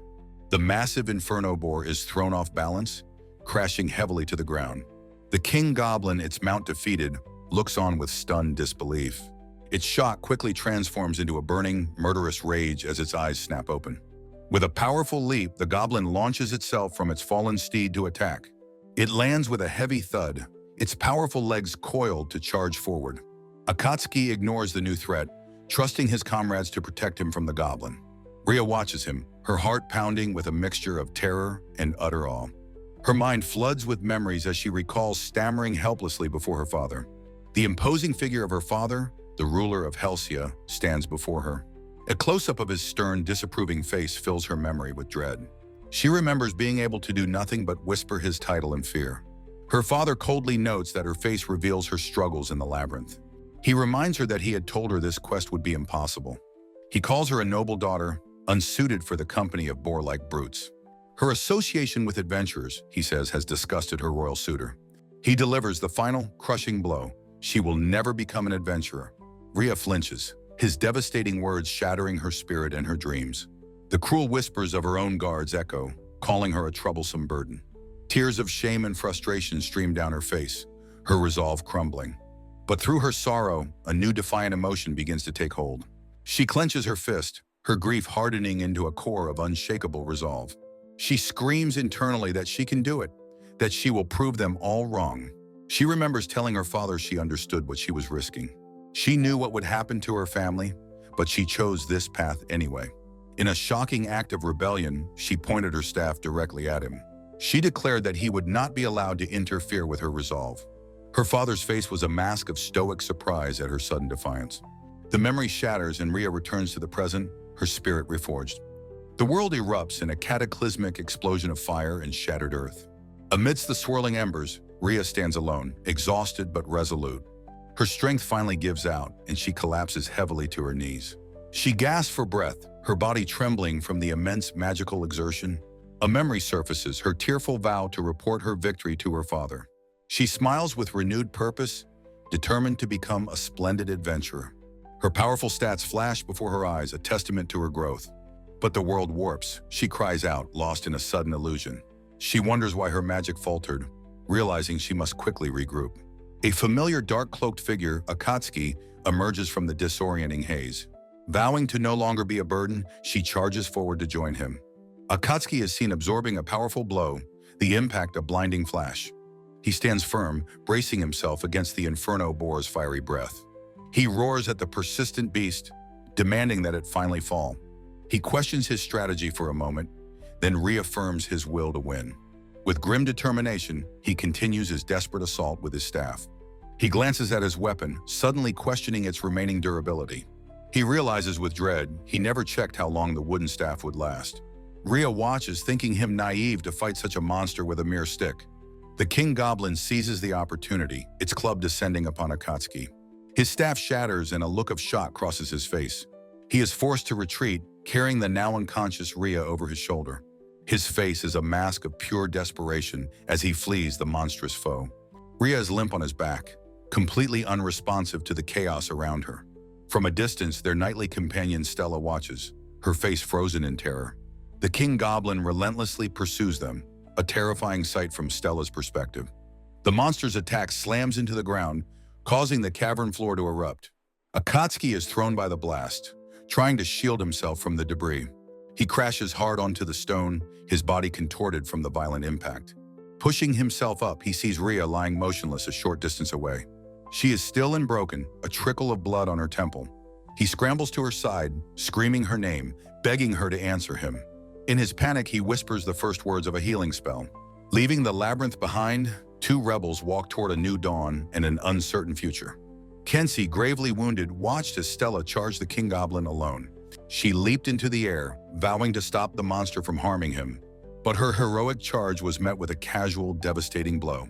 The massive inferno boar is thrown off balance, crashing heavily to the ground. The king goblin, its mount defeated, looks on with stunned disbelief. Its shock quickly transforms into a burning, murderous rage as its eyes snap open. With a powerful leap, the goblin launches itself from its fallen steed to attack. It lands with a heavy thud, its powerful legs coiled to charge forward. Akatsuki ignores the new threat, trusting his comrades to protect him from the goblin. Ria watches him, her heart pounding with a mixture of terror and utter awe. Her mind floods with memories as she recalls stammering helplessly before her father. The imposing figure of her father, the ruler of Helsia, stands before her. A close-up of his stern, disapproving face fills her memory with dread. She remembers being able to do nothing but whisper his title in fear. Her father coldly notes that her face reveals her struggles in the labyrinth. He reminds her that he had told her this quest would be impossible. He calls her a noble daughter, unsuited for the company of boar-like brutes. Her association with adventurers, he says, has disgusted her royal suitor. He delivers the final, crushing blow. She will never become an adventurer. Ria flinches, his devastating words shattering her spirit and her dreams. The cruel whispers of her own guards echo, calling her a troublesome burden. Tears of shame and frustration stream down her face, her resolve crumbling. But through her sorrow, a new defiant emotion begins to take hold. She clenches her fist, her grief hardening into a core of unshakable resolve. She screams internally that she can do it, that she will prove them all wrong. She remembers telling her father she understood what she was risking. She knew what would happen to her family, but she chose this path anyway. In a shocking act of rebellion, she pointed her staff directly at him. She declared that he would not be allowed to interfere with her resolve. Her father's face was a mask of stoic surprise at her sudden defiance. The memory shatters and Ria returns to the present, her spirit reforged. The world erupts in a cataclysmic explosion of fire and shattered earth. Amidst the swirling embers, Ria stands alone, exhausted but resolute. Her strength finally gives out, and she collapses heavily to her knees. She gasps for breath, her body trembling from the immense magical exertion. A memory surfaces, her tearful vow to report her victory to her father. She smiles with renewed purpose, determined to become a splendid adventurer. Her powerful stats flash before her eyes, a testament to her growth. But the world warps. She cries out, lost in a sudden illusion. She wonders why her magic faltered, realizing she must quickly regroup. A familiar dark-cloaked figure, Akatsuki, emerges from the disorienting haze. Vowing to no longer be a burden, she charges forward to join him. Akatsuki is seen absorbing a powerful blow, the impact a blinding flash. He stands firm, bracing himself against the inferno boar's fiery breath. He roars at the persistent beast, demanding that it finally fall. He questions his strategy for a moment, then reaffirms his will to win. With grim determination, he continues his desperate assault with his staff. He glances at his weapon, suddenly questioning its remaining durability. He realizes with dread he never checked how long the wooden staff would last. Ria watches, thinking him naive to fight such a monster with a mere stick. The king goblin seizes the opportunity, its club descending upon Akatsuki. His staff shatters and a look of shock crosses his face. He is forced to retreat, carrying the now unconscious Ria over his shoulder. His face is a mask of pure desperation as he flees the monstrous foe. Ria is limp on his back, completely unresponsive to the chaos around her. From a distance, their nightly companion Stella watches, her face frozen in terror. The king goblin relentlessly pursues them, a terrifying sight from Stella's perspective. The monster's attack slams into the ground, causing the cavern floor to erupt. Akatsuki is thrown by the blast, trying to shield himself from the debris. He crashes hard onto the stone, his body contorted from the violent impact. Pushing himself up, he sees Ria lying motionless a short distance away. She is still and broken, a trickle of blood on her temple. He scrambles to her side, screaming her name, begging her to answer him. In his panic, he whispers the first words of a healing spell. Leaving the labyrinth behind, two rebels walk toward a new dawn and an uncertain future. Kenzie, gravely wounded, watched as Stella charged the king goblin alone. She leaped into the air, vowing to stop the monster from harming him. But her heroic charge was met with a casual, devastating blow.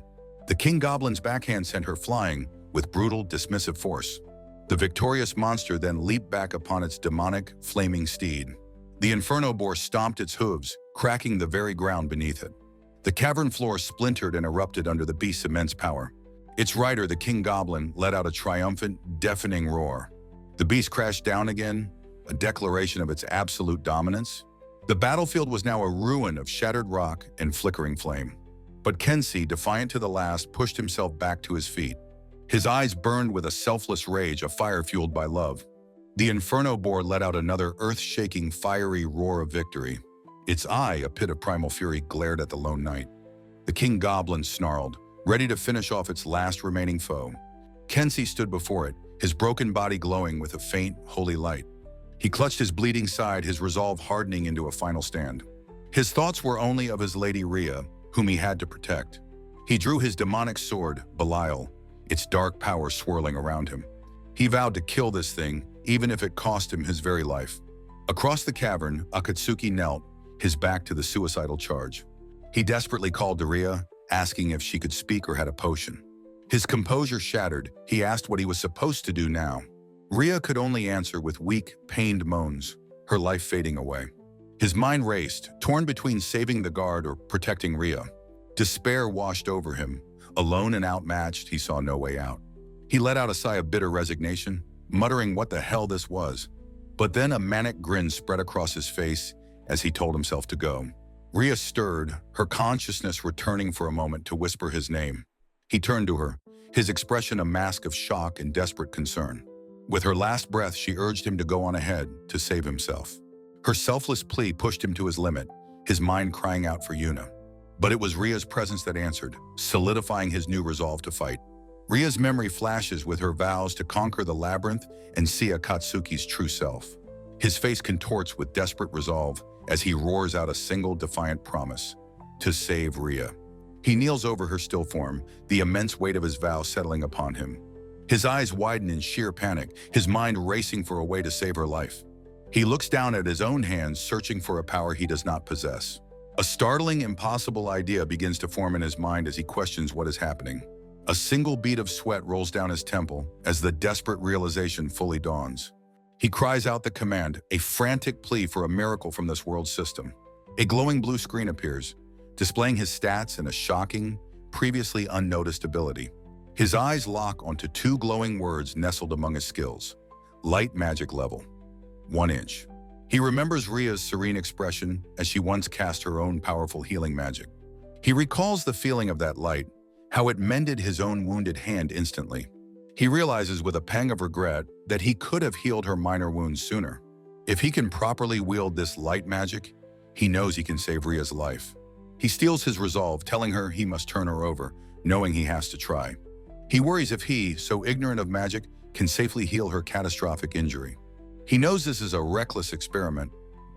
The king goblin's backhand sent her flying with brutal, dismissive force. The victorious monster then leaped back upon its demonic, flaming steed. The inferno boar stomped its hooves, cracking the very ground beneath it. The cavern floor splintered and erupted under the beast's immense power. Its rider, the king goblin, let out a triumphant, deafening roar. The beast crashed down again, a declaration of its absolute dominance. The battlefield was now a ruin of shattered rock and flickering flame. But Kenzie, defiant to the last, pushed himself back to his feet. His eyes burned with a selfless rage, a fire fueled by love. The inferno boar let out another earth-shaking, fiery roar of victory. Its eye, a pit of primal fury, glared at the lone knight. The king goblin snarled, ready to finish off its last remaining foe. Kenzie stood before it, his broken body glowing with a faint, holy light. He clutched his bleeding side, his resolve hardening into a final stand. His thoughts were only of his lady Ria, whom he had to protect. He drew his demonic sword, Belial, its dark power swirling around him. He vowed to kill this thing, even if it cost him his very life. Across the cavern, Akatsuki knelt, his back to the suicidal charge. He desperately called to Ria, asking if she could speak or had a potion. His composure shattered, he asked what he was supposed to do now. Ria could only answer with weak, pained moans, her life fading away. His mind raced, torn between saving the guard or protecting Ria. Despair washed over him. Alone and outmatched, he saw no way out. He let out a sigh of bitter resignation, muttering what the hell this was. But then a manic grin spread across his face as he told himself to go. Ria stirred, her consciousness returning for a moment to whisper his name. He turned to her, his expression a mask of shock and desperate concern. With her last breath, she urged him to go on ahead, to save himself. Her selfless plea pushed him to his limit, his mind crying out for Yuna. But it was Ria's presence that answered, solidifying his new resolve to fight. Ria's memory flashes with her vows to conquer the labyrinth and see Akatsuki's true self. His face contorts with desperate resolve as he roars out a single defiant promise, to save Ria. He kneels over her still form, the immense weight of his vow settling upon him. His eyes widen in sheer panic, his mind racing for a way to save her life. He looks down at his own hands, searching for a power he does not possess. A startling, impossible idea begins to form in his mind as he questions what is happening. A single bead of sweat rolls down his temple as the desperate realization fully dawns. He cries out the command, a frantic plea for a miracle from this world system. A glowing blue screen appears, displaying his stats and a shocking, previously unnoticed ability. His eyes lock onto two glowing words nestled among his skills. Light magic level, 1 inch. He remembers Ria's serene expression as she once cast her own powerful healing magic. He recalls the feeling of that light, how it mended his own wounded hand instantly. He realizes with a pang of regret that he could have healed her minor wounds sooner. If he can properly wield this light magic, he knows he can save Ria's life. He steels his resolve, telling her he must turn her over, knowing he has to try. He worries if he, so ignorant of magic, can safely heal her catastrophic injury. He knows this is a reckless experiment,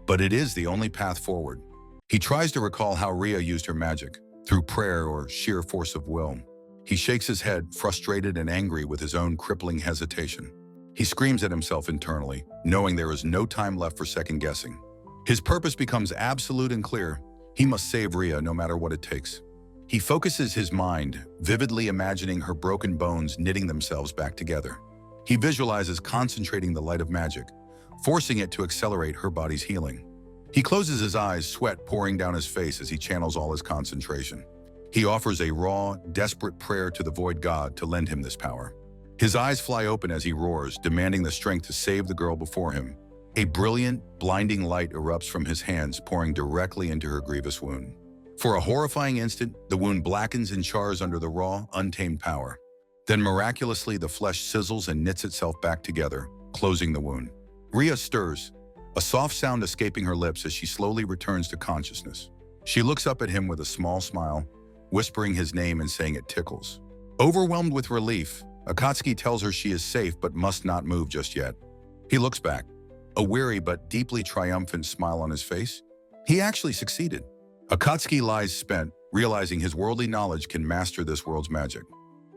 but it is the only path forward. He tries to recall how Ria used her magic, through prayer or sheer force of will. He shakes his head, frustrated and angry with his own crippling hesitation. He screams at himself internally, knowing there is no time left for second-guessing. His purpose becomes absolute and clear. He must save Ria no matter what it takes. He focuses his mind, vividly imagining her broken bones knitting themselves back together. He visualizes concentrating the light of magic, forcing it to accelerate her body's healing. He closes his eyes, sweat pouring down his face as he channels all his concentration. He offers a raw, desperate prayer to the void god to lend him this power. His eyes fly open as he roars, demanding the strength to save the girl before him. A brilliant, blinding light erupts from his hands, pouring directly into her grievous wound. For a horrifying instant, the wound blackens and chars under the raw, untamed power. Then miraculously, the flesh sizzles and knits itself back together, closing the wound. Ria stirs, a soft sound escaping her lips as she slowly returns to consciousness. She looks up at him with a small smile, whispering his name and saying it tickles. Overwhelmed with relief, Akatsuki tells her she is safe but must not move just yet. He looks back, a weary but deeply triumphant smile on his face. He actually succeeded. Akatsuki lies spent, realizing his worldly knowledge can master this world's magic.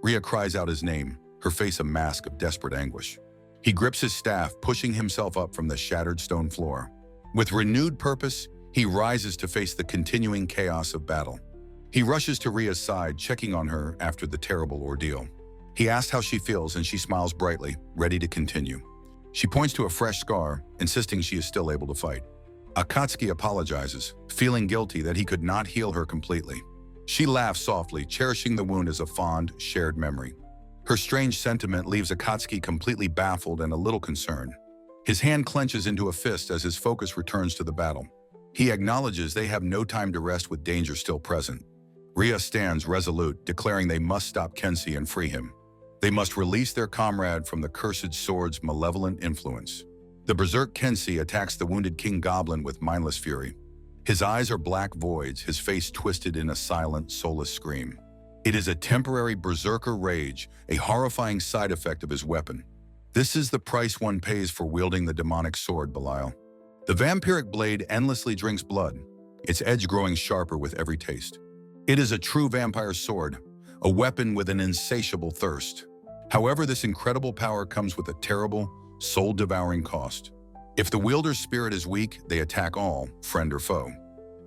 Ria cries out his name, her face a mask of desperate anguish. He grips his staff, pushing himself up from the shattered stone floor. With renewed purpose, he rises to face the continuing chaos of battle. He rushes to Ria's side, checking on her after the terrible ordeal. He asks how she feels and she smiles brightly, ready to continue. She points to a fresh scar, insisting she is still able to fight. Akatsuki apologizes, feeling guilty that he could not heal her completely. She laughs softly, cherishing the wound as a fond, shared memory. Her strange sentiment leaves Akatsuki completely baffled and a little concerned. His hand clenches into a fist as his focus returns to the battle. He acknowledges they have no time to rest with danger still present. Ria stands resolute, declaring they must stop Kenshi and free him. They must release their comrade from the cursed sword's malevolent influence. The berserk Kenshi attacks the wounded King Goblin with mindless fury. His eyes are black voids, his face twisted in a silent, soulless scream. It is a temporary berserker rage, a horrifying side effect of his weapon. This is the price one pays for wielding the demonic sword, Belial. The vampiric blade endlessly drinks blood, its edge growing sharper with every taste. It is a true vampire sword, a weapon with an insatiable thirst. However, this incredible power comes with a terrible, soul-devouring cost. If the wielder's spirit is weak, they attack all, friend or foe.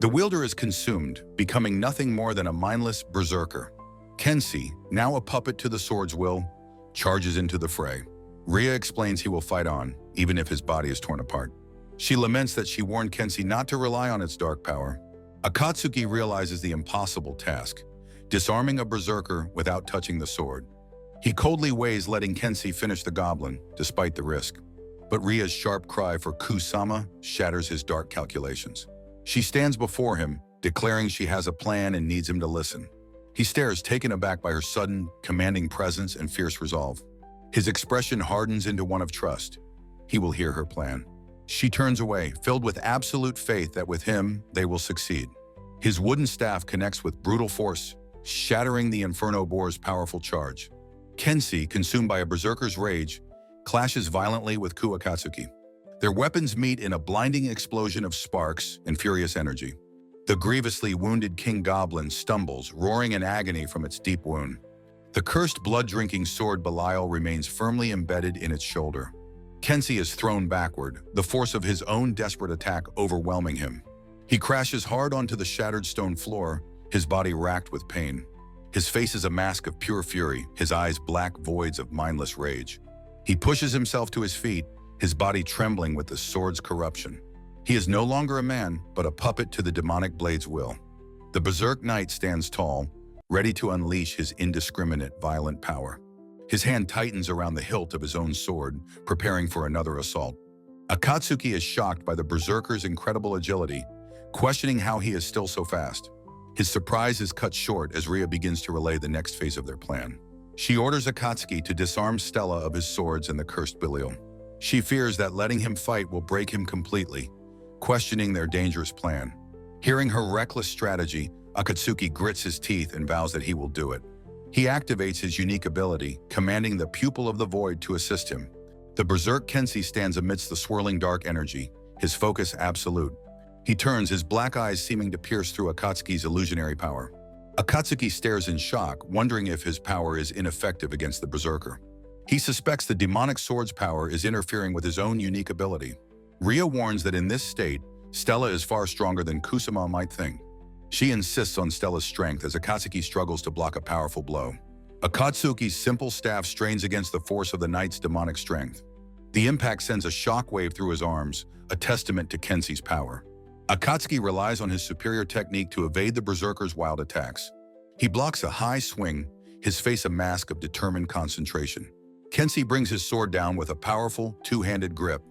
The wielder is consumed, becoming nothing more than a mindless berserker. Kenshi, now a puppet to the sword's will, charges into the fray. Ria explains he will fight on, even if his body is torn apart. She laments that she warned Kenshi not to rely on its dark power. Akatsuki realizes the impossible task, disarming a berserker without touching the sword. He coldly weighs letting Kenshi finish the goblin, despite the risk. But Ria's sharp cry for Kusama shatters his dark calculations. She stands before him, declaring she has a plan and needs him to listen. He stares, taken aback by her sudden, commanding presence and fierce resolve. His expression hardens into one of trust. He will hear her plan. She turns away, filled with absolute faith that with him, they will succeed. His wooden staff connects with brutal force, shattering the Inferno Boar's powerful charge. Kenshi, consumed by a berserker's rage, clashes violently with Akatsuki. Their weapons meet in a blinding explosion of sparks and furious energy. The grievously wounded King Goblin stumbles, roaring in agony from its deep wound. The cursed blood-drinking sword Belial remains firmly embedded in its shoulder. Kenshi is thrown backward, the force of his own desperate attack overwhelming him. He crashes hard onto the shattered stone floor, his body racked with pain. His face is a mask of pure fury, his eyes black voids of mindless rage. He pushes himself to his feet, his body trembling with the sword's corruption. He is no longer a man, but a puppet to the demonic blade's will. The berserk knight stands tall, ready to unleash his indiscriminate, violent power. His hand tightens around the hilt of his own sword, preparing for another assault. Akatsuki is shocked by the berserker's incredible agility, questioning how he is still so fast. His surprise is cut short as Ria begins to relay the next phase of their plan. She orders Akatsuki to disarm Stella of his swords and the cursed Belial. She fears that letting him fight will break him completely, questioning their dangerous plan. Hearing her reckless strategy, Akatsuki grits his teeth and vows that he will do it. He activates his unique ability, commanding the pupil of the void to assist him. The berserk Kenshi stands amidst the swirling dark energy, his focus absolute. He turns, his black eyes seeming to pierce through Akatsuki's illusionary power. Akatsuki stares in shock, wondering if his power is ineffective against the berserker. He suspects the demonic sword's power is interfering with his own unique ability. Ria warns that in this state, Stella is far stronger than Kusama might think. She insists on Stella's strength as Akatsuki struggles to block a powerful blow. Akatsuki's simple staff strains against the force of the knight's demonic strength. The impact sends a shockwave through his arms, a testament to Kensei's power. Akatsuki relies on his superior technique to evade the berserker's wild attacks. He blocks a high swing, his face a mask of determined concentration. Kensei brings his sword down with a powerful, two-handed grip.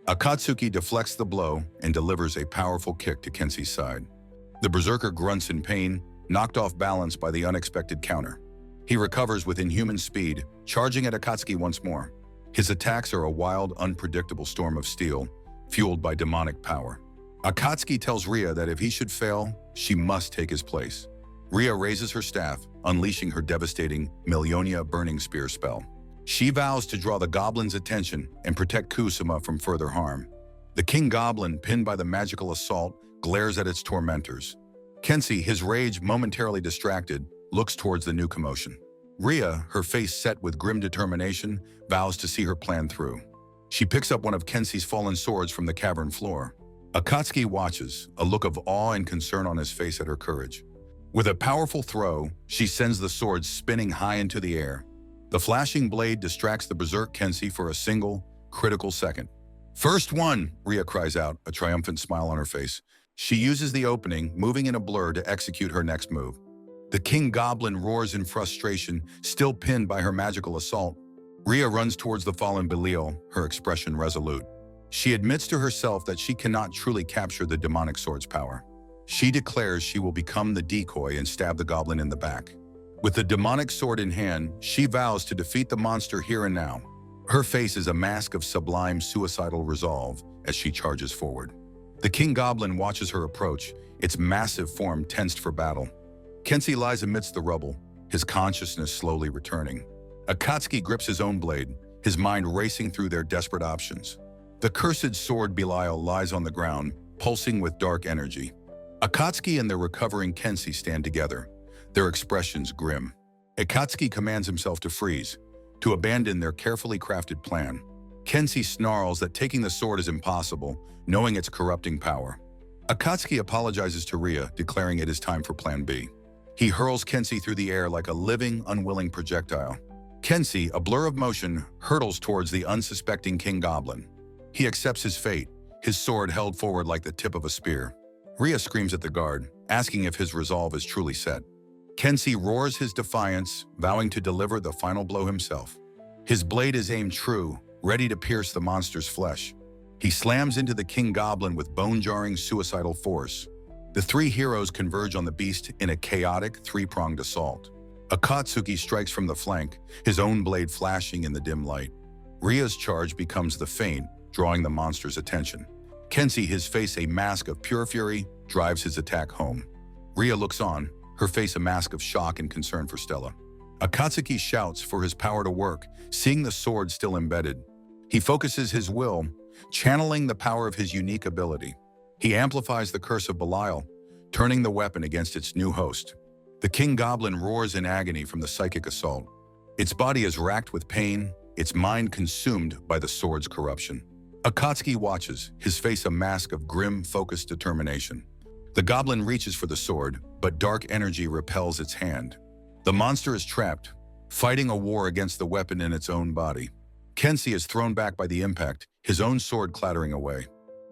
Akatsuki deflects the blow and delivers a powerful kick to Kensei's side. The berserker grunts in pain, knocked off balance by the unexpected counter. He recovers with inhuman speed, charging at Akatsuki once more. His attacks are a wild, unpredictable storm of steel, fueled by demonic power. Akatsuki tells Ria that if he should fail, she must take his place. Ria raises her staff, unleashing her devastating Millionia Burning Spear spell. She vows to draw the goblin's attention and protect Kusama from further harm. The king goblin, pinned by the magical assault, glares at its tormentors. Kensei, his rage momentarily distracted, looks towards the new commotion. Ria, her face set with grim determination, vows to see her plan through. She picks up one of Kensei's fallen swords from the cavern floor. Akatsuki watches, a look of awe and concern on his face at her courage. With a powerful throw, she sends the sword spinning high into the air. The flashing blade distracts the berserk Kensei for a single, critical second. "First one!" Ria cries out, a triumphant smile on her face. She uses the opening, moving in a blur to execute her next move. The king goblin roars in frustration, still pinned by her magical assault. Ria runs towards the fallen Belial, her expression resolute. She admits to herself that she cannot truly capture the demonic sword's power. She declares she will become the decoy and stab the goblin in the back. With the demonic sword in hand, she vows to defeat the monster here and now. Her face is a mask of sublime suicidal resolve as she charges forward. The king goblin watches her approach, its massive form tensed for battle. Kensei lies amidst the rubble, his consciousness slowly returning. Akatsuki grips his own blade, his mind racing through their desperate options. The cursed sword Belial lies on the ground, pulsing with dark energy. Akatsuki and the recovering Kensei stand together, their expressions grim. Akatsuki commands himself to freeze, to abandon their carefully crafted plan. Kensei snarls that taking the sword is impossible, knowing its corrupting power. Akatsuki apologizes to Ria, declaring it is time for Plan B. He hurls Kensei through the air like a living, unwilling projectile. Kensei, a blur of motion, hurtles towards the unsuspecting king goblin. He accepts his fate, his sword held forward like the tip of a spear. Ria screams at the guard, asking if his resolve is truly set. Kensei roars his defiance, vowing to deliver the final blow himself. His blade is aimed true, ready to pierce the monster's flesh. He slams into the king goblin with bone-jarring, suicidal force. The three heroes converge on the beast in a chaotic, three-pronged assault. Akatsuki strikes from the flank, his own blade flashing in the dim light. Ria's charge becomes the feint, drawing the monster's attention. Kensei, his face a mask of pure fury, drives his attack home. Ria looks on, her face a mask of shock and concern for Stella. Akatsuki shouts for his power to work, seeing the sword still embedded. He focuses his will, channeling the power of his unique ability. He amplifies the curse of Belial, turning the weapon against its new host. The king goblin roars in agony from the psychic assault. Its body is racked with pain, its mind consumed by the sword's corruption. Akatsuki watches, his face a mask of grim, focused determination. The goblin reaches for the sword, but dark energy repels its hand. The monster is trapped, fighting a war against the weapon in its own body. Kensei is thrown back by the impact, his own sword clattering away.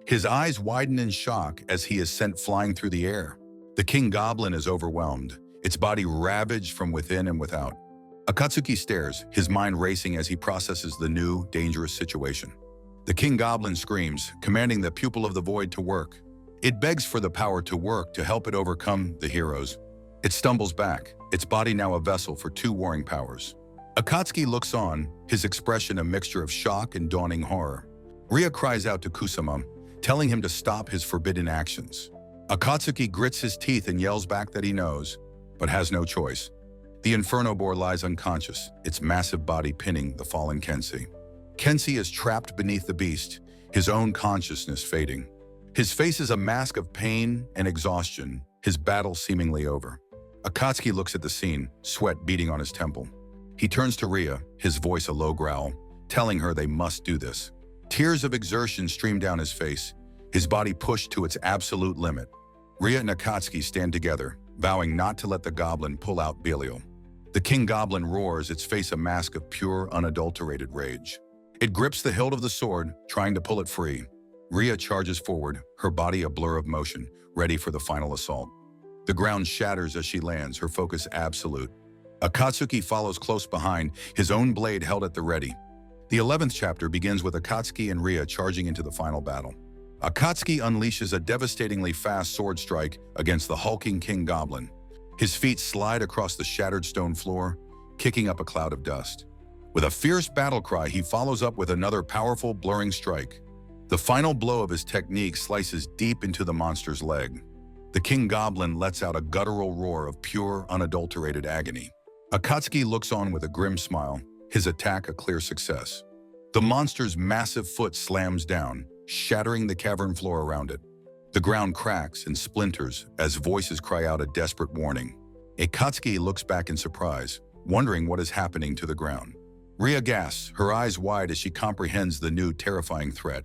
His eyes widen in shock as he is sent flying through the air. The king goblin is overwhelmed, its body ravaged from within and without. Akatsuki stares, his mind racing as he processes the new, dangerous situation. The king goblin screams, commanding the pupil of the void to work. It begs for the power to work to help it overcome the heroes. It stumbles back, its body now a vessel for two warring powers. Akatsuki looks on, his expression a mixture of shock and dawning horror. Ria cries out to Kusama, telling him to stop his forbidden actions. Akatsuki grits his teeth and yells back that he knows, but has no choice. The Inferno Boar lies unconscious, its massive body pinning the fallen Kensei. Kensei is trapped beneath the beast, his own consciousness fading. His face is a mask of pain and exhaustion, his battle seemingly over. Akatsuki looks at the scene, sweat beating on his temple. He turns to Ria, his voice a low growl, telling her they must do this. Tears of exertion stream down his face, his body pushed to its absolute limit. Ria and Akatsuki stand together, vowing not to let the goblin pull out Belial. The king goblin roars, its face a mask of pure, unadulterated rage. It grips the hilt of the sword, trying to pull it free. Ria charges forward, her body a blur of motion, ready for the final assault. The ground shatters as she lands, her focus absolute. Akatsuki follows close behind, his own blade held at the ready. The 11th chapter begins with Akatsuki and Ria charging into the final battle. Akatsuki unleashes a devastatingly fast sword strike against the hulking king goblin. His feet slide across the shattered stone floor, kicking up a cloud of dust. With a fierce battle cry, he follows up with another powerful, blurring strike. The final blow of his technique slices deep into the monster's leg. The king goblin lets out a guttural roar of pure, unadulterated agony. Akatsuki looks on with a grim smile, his attack a clear success. The monster's massive foot slams down, shattering the cavern floor around it. The ground cracks and splinters as voices cry out a desperate warning. Akatsuki looks back in surprise, wondering what is happening to the ground. Ria gasps, her eyes wide as she comprehends the new terrifying threat.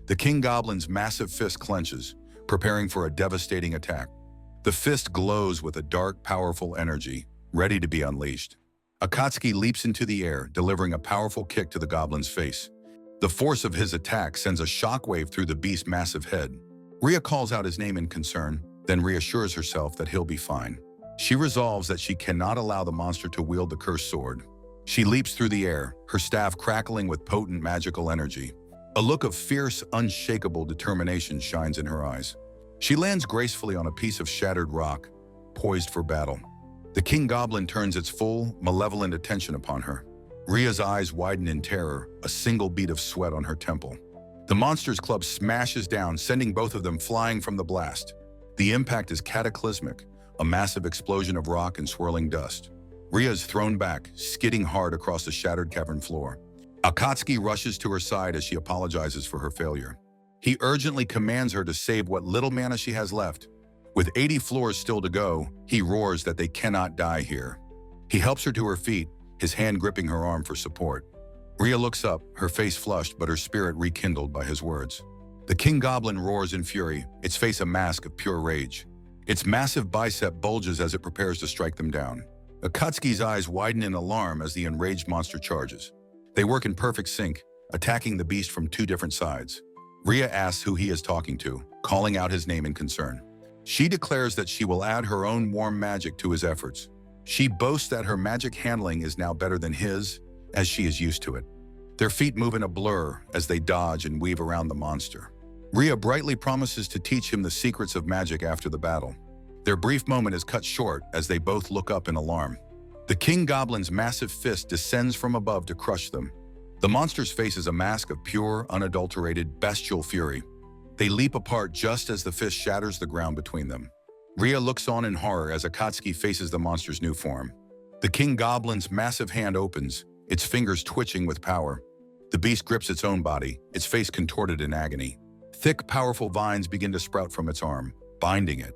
The king goblin's massive fist clenches, preparing for a devastating attack. The fist glows with a dark, powerful energy, ready to be unleashed. Akatsuki leaps into the air, delivering a powerful kick to the goblin's face. The force of his attack sends a shockwave through the beast's massive head. Ria calls out his name in concern, then reassures herself that he'll be fine. She resolves that she cannot allow the monster to wield the cursed sword. She leaps through the air, her staff crackling with potent magical energy. A look of fierce, unshakable determination shines in her eyes. She lands gracefully on a piece of shattered rock, poised for battle. The king goblin turns its full, malevolent attention upon her. Ria's eyes widen in terror, a single bead of sweat on her temple. The monster's club smashes down, sending both of them flying from the blast. The impact is cataclysmic, a massive explosion of rock and swirling dust. Ria is thrown back, skidding hard across the shattered cavern floor. Akatsuki rushes to her side as she apologizes for her failure. He urgently commands her to save what little mana she has left. With 80 floors still to go, he roars that they cannot die here. He helps her to her feet, his hand gripping her arm for support. Ria looks up, her face flushed but her spirit rekindled by his words. The king goblin roars in fury, its face a mask of pure rage. Its massive bicep bulges as it prepares to strike them down. Akatsuki's eyes widen in alarm as the enraged monster charges. They work in perfect sync, attacking the beast from two different sides. Ria asks who he is talking to, calling out his name in concern. She declares that she will add her own warm magic to his efforts. She boasts that her magic handling is now better than his, as she is used to it. Their feet move in a blur as they dodge and weave around the monster. Ria brightly promises to teach him the secrets of magic after the battle. Their brief moment is cut short as they both look up in alarm. The king goblin's massive fist descends from above to crush them. The monster's face is a mask of pure, unadulterated, bestial fury. They leap apart just as the fist shatters the ground between them. Ria looks on in horror as Akatsuki faces the monster's new form. The king goblin's massive hand opens, its fingers twitching with power. The beast grips its own body, its face contorted in agony. Thick, powerful vines begin to sprout from its arm, binding it.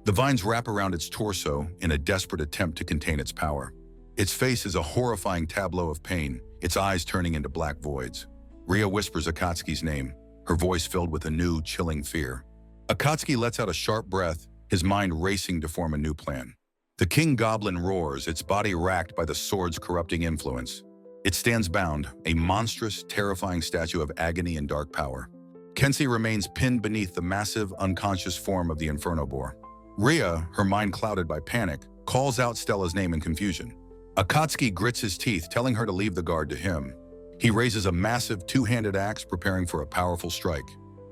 The vines wrap around its torso in a desperate attempt to contain its power. Its face is a horrifying tableau of pain, its eyes turning into black voids. Ria whispers Akatsuki's name, her voice filled with a new, chilling fear. Akatsuki lets out a sharp breath, his mind racing to form a new plan. The king goblin roars, its body racked by the sword's corrupting influence. It stands bound, a monstrous, terrifying statue of agony and dark power. Kensi remains pinned beneath the massive, unconscious form of the Inferno Boar. Ria, her mind clouded by panic, calls out Stella's name in confusion. Akatsuki grits his teeth, telling her to leave the guard to him. He raises a massive two-handed axe, preparing for a powerful strike.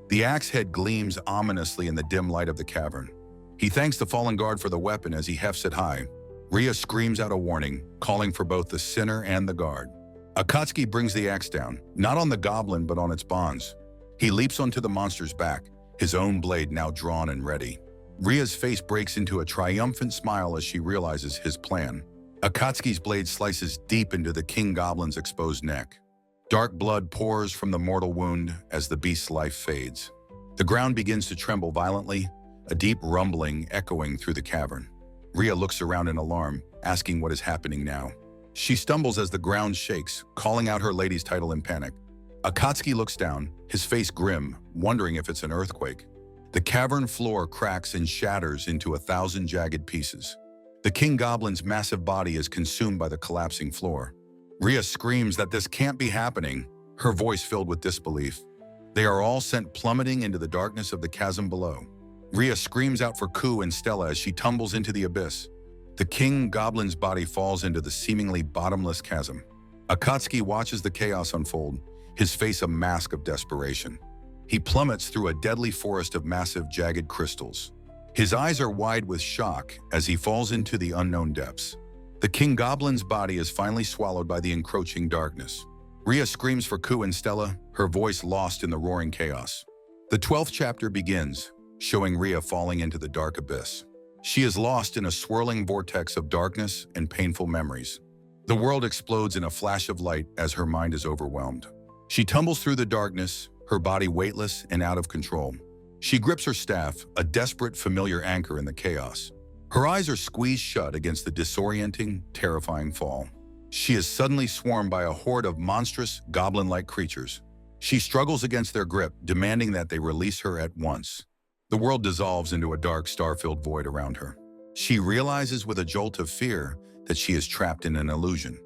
The axe head gleams ominously in the dim light of the cavern. He thanks the fallen guard for the weapon as he hefts it high. Ria screams out a warning, calling for both the sinner and the guard. Akatsuki brings the axe down, not on the goblin but on its bonds. He leaps onto the monster's back, his own blade now drawn and ready. Ria's face breaks into a triumphant smile as she realizes his plan. Akatsuki's blade slices deep into the king goblin's exposed neck. Dark blood pours from the mortal wound as the beast's life fades. The ground begins to tremble violently, a deep rumbling echoing through the cavern. Ria looks around in alarm, asking what is happening now. She stumbles as the ground shakes, calling out her lady's title in panic. Akatsuki looks down, his face grim, wondering if it's an earthquake. The cavern floor cracks and shatters into 1,000 jagged pieces. The king goblin's massive body is consumed by the collapsing floor. Rhea screams that this can't be happening, her voice filled with disbelief. They are all sent plummeting into the darkness of the chasm below. Rhea screams out for Ku and Stella as she tumbles into the abyss. The king goblin's body falls into the seemingly bottomless chasm. Akatsuki watches the chaos unfold, his face a mask of desperation. He plummets through a deadly forest of massive, jagged crystals. His eyes are wide with shock as he falls into the unknown depths. The king goblin's body is finally swallowed by the encroaching darkness. Rhea screams for Ku and Stella, her voice lost in the roaring chaos. The 12th chapter begins, showing Rhea falling into the dark abyss. She is lost in a swirling vortex of darkness and painful memories. The world explodes in a flash of light as her mind is overwhelmed. She tumbles through the darkness, her body weightless and out of control. She grips her staff, a desperate, familiar anchor in the chaos. Her eyes are squeezed shut against the disorienting, terrifying fall. She is suddenly swarmed by a horde of monstrous, goblin-like creatures. She struggles against their grip, demanding that they release her at once. The world dissolves into a dark, star-filled void around her. She realizes with a jolt of fear that she is trapped in an illusion.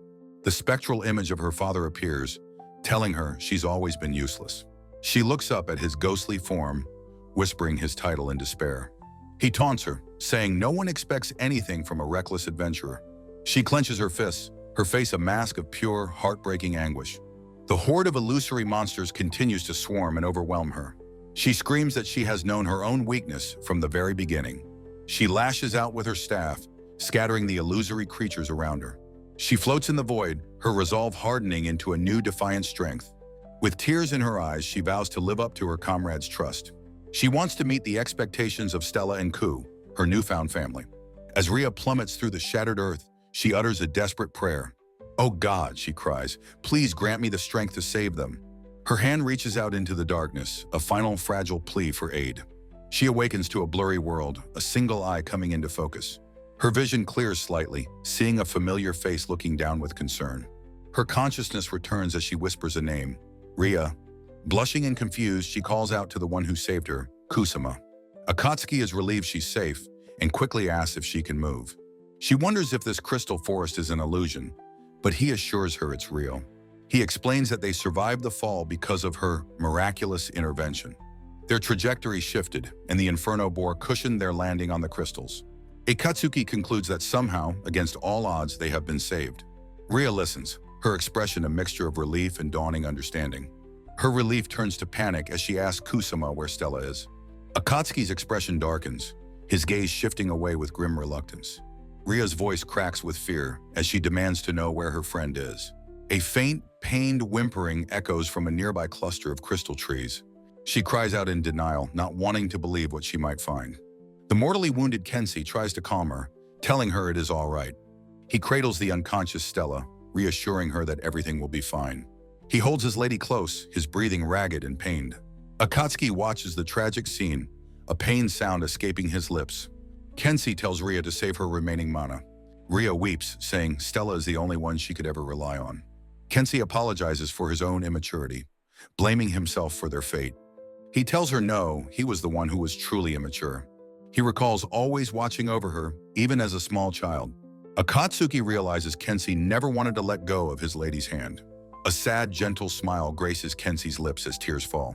The spectral image of her father appears, telling her she's always been useless. She looks up at his ghostly form, whispering his title in despair. He taunts her, saying no one expects anything from a reckless adventurer. She clenches her fists, her face a mask of pure, heartbreaking anguish. The horde of illusory monsters continues to swarm and overwhelm her. She screams that she has known her own weakness from the very beginning. She lashes out with her staff, scattering the illusory creatures around her. She floats in the void, her resolve hardening into a new defiant strength. With tears in her eyes, she vows to live up to her comrades' trust. She wants to meet the expectations of Stella and Ku, her newfound family. As Rhea plummets through the shattered earth, she utters a desperate prayer. "Oh God," she cries, "please grant me the strength to save them." Her hand reaches out into the darkness, a final fragile plea for aid. She awakens to a blurry world, a single eye coming into focus. Her vision clears slightly, seeing a familiar face looking down with concern. Her consciousness returns as she whispers a name, Rhea. Blushing and confused, she calls out to the one who saved her, Kusama. Akatsuki is relieved she's safe and quickly asks if she can move. She wonders if this crystal forest is an illusion, but he assures her it's real. He explains that they survived the fall because of her miraculous intervention. Their trajectory shifted, and the inferno bore cushioned their landing on the crystals. Akatsuki concludes that somehow, against all odds, they have been saved. Rhea listens, her expression a mixture of relief and dawning understanding. Her relief turns to panic as she asks Kusama where Stella is. Akatsuki's expression darkens, his gaze shifting away with grim reluctance. Rhea's voice cracks with fear as she demands to know where her friend is. A faint, pained whimpering echoes from a nearby cluster of crystal trees. She cries out in denial, not wanting to believe what she might find. The mortally wounded Kenshi tries to calm her, telling her it is all right. He cradles the unconscious Stella, reassuring her that everything will be fine. He holds his lady close, his breathing ragged and pained. Akatsuki watches the tragic scene, a pained sound escaping his lips. Kenshi tells Rhea to save her remaining mana. Rhea weeps, saying Stella is the only one she could ever rely on. Kenshi apologizes for his own immaturity, blaming himself for their fate. He tells her no, he was the one who was truly immature. He recalls always watching over her, even as a small child. Akatsuki realizes Kenshi never wanted to let go of his lady's hand. A sad, gentle smile graces Kenshi's lips as tears fall.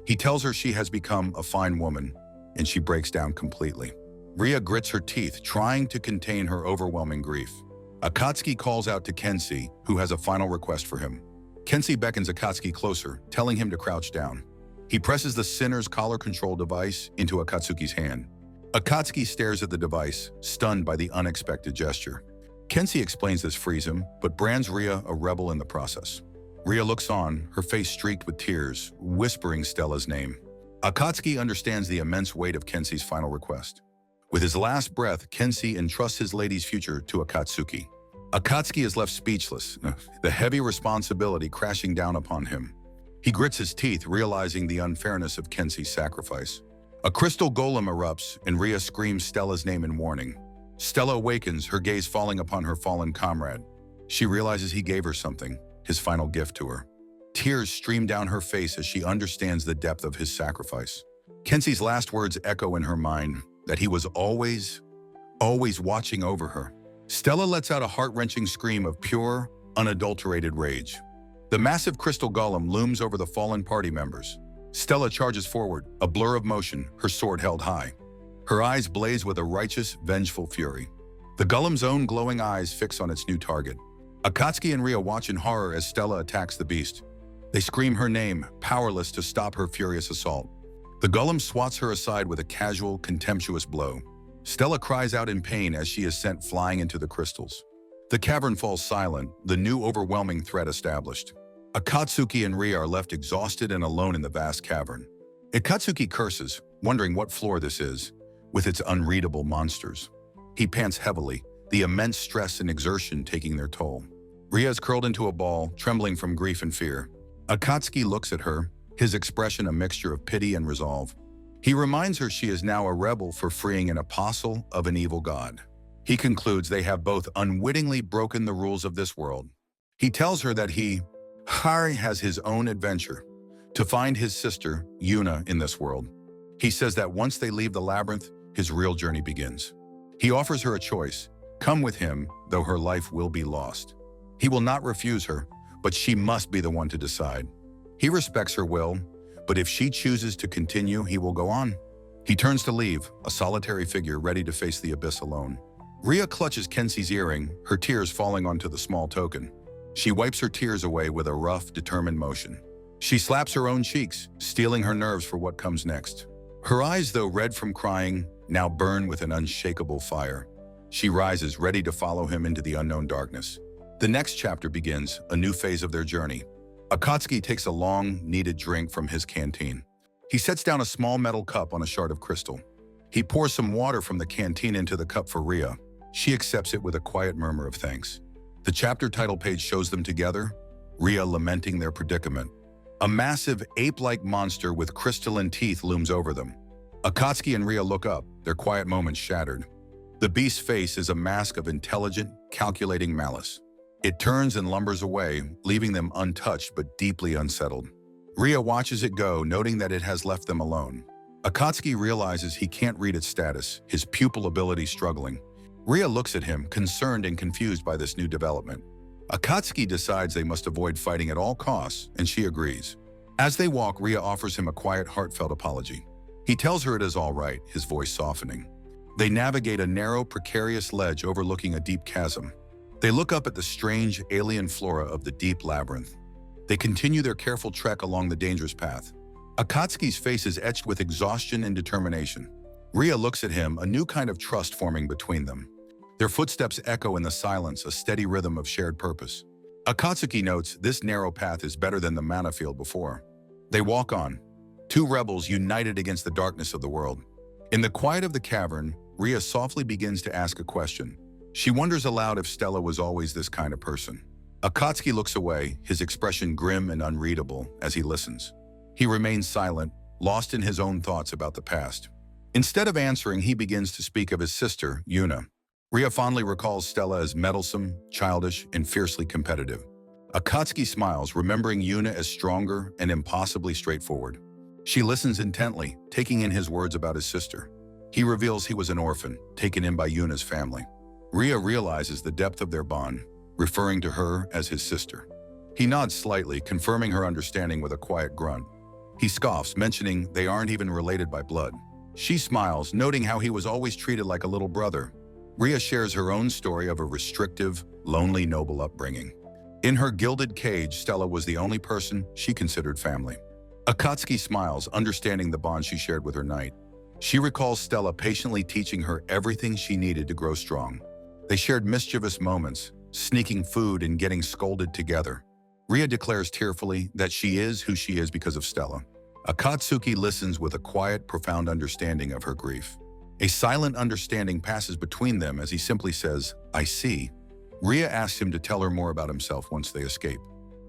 He tells her she has become a fine woman, and she breaks down completely. Rhea grits her teeth, trying to contain her overwhelming grief. Akatsuki calls out to Kenshi, who has a final request for him. Kenshi beckons Akatsuki closer, telling him to crouch down. He presses the sinner's collar control device into Akatsuki's hand. Akatsuki stares at the device, stunned by the unexpected gesture. Kenshi explains this frees him, but brands Rhea a rebel in the process. Rhea looks on, her face streaked with tears, whispering Stella's name. Akatsuki understands the immense weight of Kenshi's final request. With his last breath, Kenshi entrusts his lady's future to Akatsuki. Akatsuki is left speechless, the heavy responsibility crashing down upon him. He grits his teeth, realizing the unfairness of Kenshi's sacrifice. A crystal golem erupts, and Rhea screams Stella's name in warning. Stella awakens, her gaze falling upon her fallen comrade. She realizes he gave her something, his final gift to her. Tears stream down her face as she understands the depth of his sacrifice. Kenzie's last words echo in her mind that he was always watching over her. Stella lets out a heart-wrenching scream of pure, unadulterated rage. The massive crystal golem looms over the fallen party members. Stella charges forward, a blur of motion, her sword held high. Her eyes blaze with a righteous, vengeful fury. The golem's own glowing eyes fix on its new target. Akatsuki and Ria watch in horror as Stella attacks the beast. They scream her name, powerless to stop her furious assault. The golem swats her aside with a casual, contemptuous blow. Stella cries out in pain as she is sent flying into the crystals. The cavern falls silent, the new overwhelming threat established. Akatsuki and Ria are left exhausted and alone in the vast cavern. Akatsuki curses, wondering what floor this is, with its unreadable monsters. He pants heavily, the immense stress and exertion taking their toll. Ria is curled into a ball, trembling from grief and fear. Akatsuki looks at her, his expression a mixture of pity and resolve. He reminds her she is now a rebel for freeing an apostle of an evil god. He concludes they have both unwittingly broken the rules of this world. He tells her that Hari has his own adventure, to find his sister, Yuna, in this world. He says that once they leave the labyrinth, his real journey begins. He offers her a choice, come with him, though her life will be lost. He will not refuse her, but she must be the one to decide. He respects her will, but if she chooses to continue, he will go on. He turns to leave, a solitary figure ready to face the abyss alone. Ria clutches Kenzie's earring, her tears falling onto the small token. She wipes her tears away with a rough, determined motion. She slaps her own cheeks, steeling her nerves for what comes next. Her eyes, though red from crying, now burn with an unshakable fire. She rises, ready to follow him into the unknown darkness. The next chapter begins, a new phase of their journey. Akatsuki takes a long, needed drink from his canteen. He sets down a small metal cup on a shard of crystal. He pours some water from the canteen into the cup for Ria. She accepts it with a quiet murmur of thanks. The chapter title page shows them together, Ria lamenting their predicament. A massive, ape-like monster with crystalline teeth looms over them. Akatsuki and Ria look up, their quiet moments shattered. The beast's face is a mask of intelligent, calculating malice. It turns and lumbers away, leaving them untouched but deeply unsettled. Ria watches it go, noting that it has left them alone. Akatsuki realizes he can't read its status, his pupil ability struggling. Ria looks at him, concerned and confused by this new development. Akatsuki decides they must avoid fighting at all costs, and she agrees. As they walk, Ria offers him a quiet, heartfelt apology. He tells her it is all right, his voice softening. They navigate a narrow, precarious ledge overlooking a deep chasm. They look up at the strange, alien flora of the deep labyrinth. They continue their careful trek along the dangerous path. Akatsuki's face is etched with exhaustion and determination. Ria looks at him, a new kind of trust forming between them. Their footsteps echo in the silence, a steady rhythm of shared purpose. Akatsuki notes this narrow path is better than the mana field before. They walk on, two rebels united against the darkness of the world. In the quiet of the cavern, Ria softly begins to ask a question. She wonders aloud if Stella was always this kind of person. Akatsuki looks away, his expression grim and unreadable, as he listens. He remains silent, lost in his own thoughts about the past. Instead of answering, he begins to speak of his sister, Yuna. Ria fondly recalls Stella as meddlesome, childish, and fiercely competitive. Akatsuki smiles, remembering Yuna as stronger and impossibly straightforward. She listens intently, taking in his words about his sister. He reveals he was an orphan, taken in by Yuna's family. Ria realizes the depth of their bond, referring to her as his sister. He nods slightly, confirming her understanding with a quiet grunt. He scoffs, mentioning they aren't even related by blood. She smiles, noting how he was always treated like a little brother. Ria shares her own story of a restrictive, lonely, noble upbringing. In her gilded cage, Stella was the only person she considered family. Akatsuki smiles, understanding the bond she shared with her knight. She recalls Stella patiently teaching her everything she needed to grow strong. They shared mischievous moments, sneaking food and getting scolded together. Ria declares tearfully that she is who she is because of Stella. Akatsuki listens with a quiet, profound understanding of her grief. A silent understanding passes between them as he simply says, "I see." Ria asks him to tell her more about himself once they escape.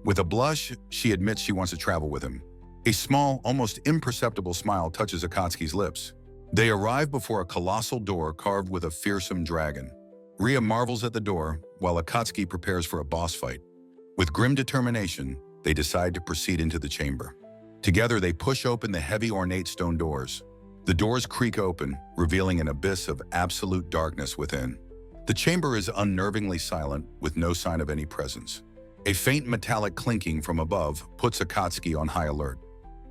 With a blush, she admits she wants to travel with him. A small, almost imperceptible smile touches Akatsuki's lips. They arrive before a colossal door carved with a fearsome dragon. Ria marvels at the door, while Akatsuki prepares for a boss fight. With grim determination, they decide to proceed into the chamber. Together, they push open the heavy ornate stone doors. The doors creak open, revealing an abyss of absolute darkness within. The chamber is unnervingly silent, with no sign of any presence. A faint metallic clinking from above puts Akatsuki on high alert.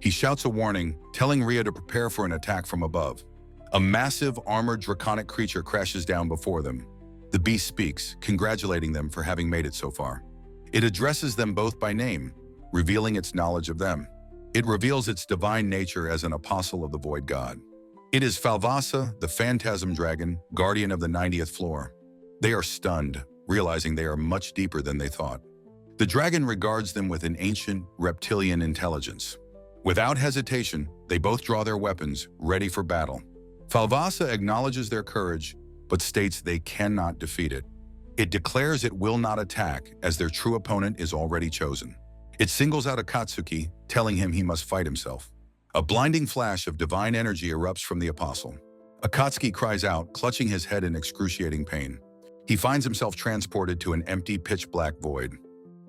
He shouts a warning, telling Ria to prepare for an attack from above. A massive, armored draconic creature crashes down before them. The beast speaks, congratulating them for having made it so far. It addresses them both by name, revealing its knowledge of them. It reveals its divine nature as an apostle of the void god. It is Falvasa, the phantasm dragon, guardian of the 90th floor. They are stunned, realizing they are much deeper than they thought. The dragon regards them with an ancient, reptilian intelligence. Without hesitation, they both draw their weapons, ready for battle. Falvasa acknowledges their courage, but states they cannot defeat it. It declares it will not attack, as their true opponent is already chosen. It singles out Akatsuki, telling him he must fight himself. A blinding flash of divine energy erupts from the apostle. Akatsuki cries out, clutching his head in excruciating pain. He finds himself transported to an empty, pitch-black void.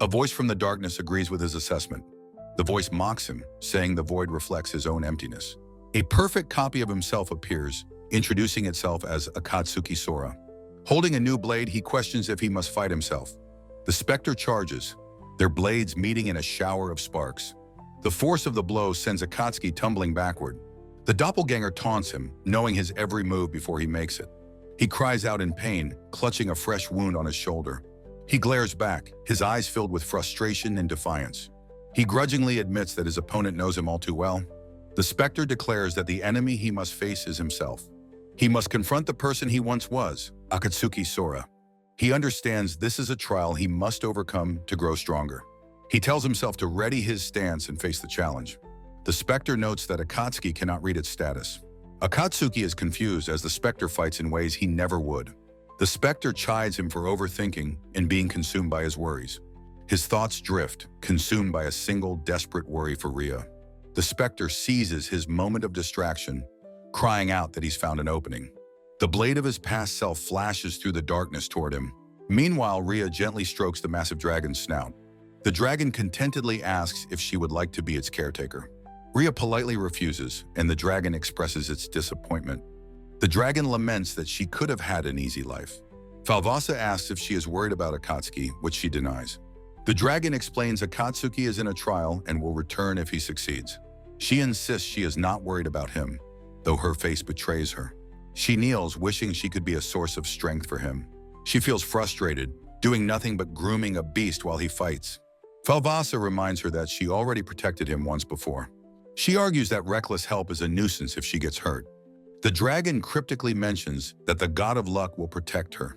A voice from the darkness agrees with his assessment. The voice mocks him, saying the void reflects his own emptiness. A perfect copy of himself appears, introducing itself as Akatsuki Sora. Holding a new blade, he questions if he must fight himself. The specter charges, their blades meeting in a shower of sparks. The force of the blow sends Akatsuki tumbling backward. The doppelganger taunts him, knowing his every move before he makes it. He cries out in pain, clutching a fresh wound on his shoulder. He glares back, his eyes filled with frustration and defiance. He grudgingly admits that his opponent knows him all too well. The specter declares that the enemy he must face is himself. He must confront the person he once was, Akatsuki Sora. He understands this is a trial he must overcome to grow stronger. He tells himself to ready his stance and face the challenge. The specter notes that Akatsuki cannot read its status. Akatsuki is confused as the specter fights in ways he never would. The specter chides him for overthinking and being consumed by his worries. His thoughts drift, consumed by a single desperate worry for Ria. The specter seizes his moment of distraction, crying out that he's found an opening. The blade of his past self flashes through the darkness toward him. Meanwhile, Ria gently strokes the massive dragon's snout. The dragon contentedly asks if she would like to be its caretaker. Ria politely refuses, and the dragon expresses its disappointment. The dragon laments that she could have had an easy life. Falvasa asks if she is worried about Akatsuki, which she denies. The dragon explains Akatsuki is in a trial and will return if he succeeds. She insists she is not worried about him, though her face betrays her. She kneels, wishing she could be a source of strength for him. She feels frustrated, doing nothing but grooming a beast while he fights. Falvasa reminds her that she already protected him once before. She argues that reckless help is a nuisance if she gets hurt. The dragon cryptically mentions that the god of luck will protect her.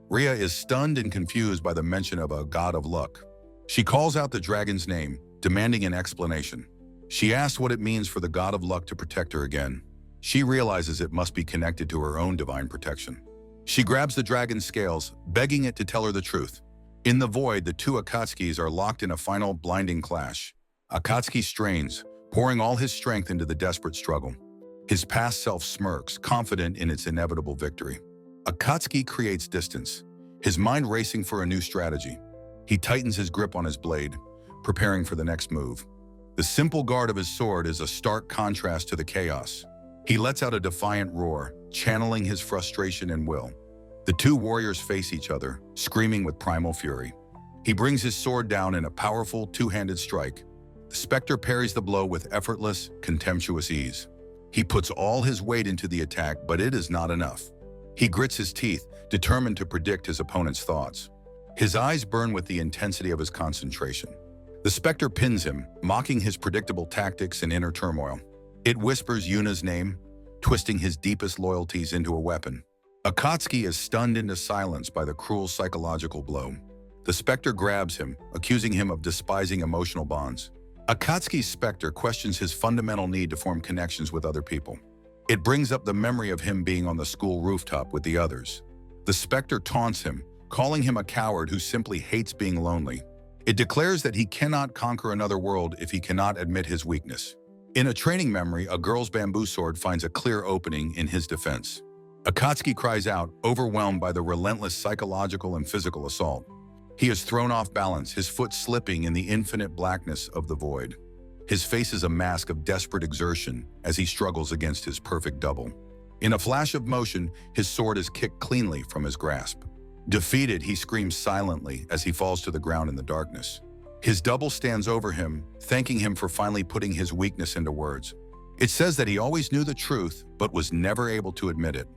Ria is stunned and confused by the mention of a god of luck. She calls out the dragon's name, demanding an explanation. She asks what it means for the god of luck to protect her again. She realizes it must be connected to her own divine protection. She grabs the dragon's scales, begging it to tell her the truth. In the void, the two Akatsukis are locked in a final blinding clash. Akatsuki strains, pouring all his strength into the desperate struggle. His past self smirks, confident in its inevitable victory. Akatsuki creates distance, his mind racing for a new strategy. He tightens his grip on his blade, preparing for the next move. The simple guard of his sword is a stark contrast to the chaos. He lets out a defiant roar, channeling his frustration and will. The two warriors face each other, screaming with primal fury. He brings his sword down in a powerful two-handed strike. The specter parries the blow with effortless, contemptuous ease. He puts all his weight into the attack, but it is not enough. He grits his teeth, determined to predict his opponent's thoughts. His eyes burn with the intensity of his concentration. The specter pins him, mocking his predictable tactics and inner turmoil. It whispers Yuna's name, twisting his deepest loyalties into a weapon. Akatsuki is stunned into silence by the cruel psychological blow. The specter grabs him, accusing him of despising emotional bonds. Akatsuki's specter questions his fundamental need to form connections with other people. It brings up the memory of him being on the school rooftop with the others. The specter taunts him, calling him a coward who simply hates being lonely. It declares that he cannot conquer another world if he cannot admit his weakness. In a training memory, a girl's bamboo sword finds a clear opening in his defense. Akatsuki cries out, overwhelmed by the relentless psychological and physical assault. He is thrown off balance, his foot slipping in the infinite blackness of the void. His face is a mask of desperate exertion as he struggles against his perfect double. In a flash of motion, his sword is kicked cleanly from his grasp. Defeated, he screams silently as he falls to the ground in the darkness. His double stands over him, thanking him for finally putting his weakness into words. It says that he always knew the truth, but was never able to admit it.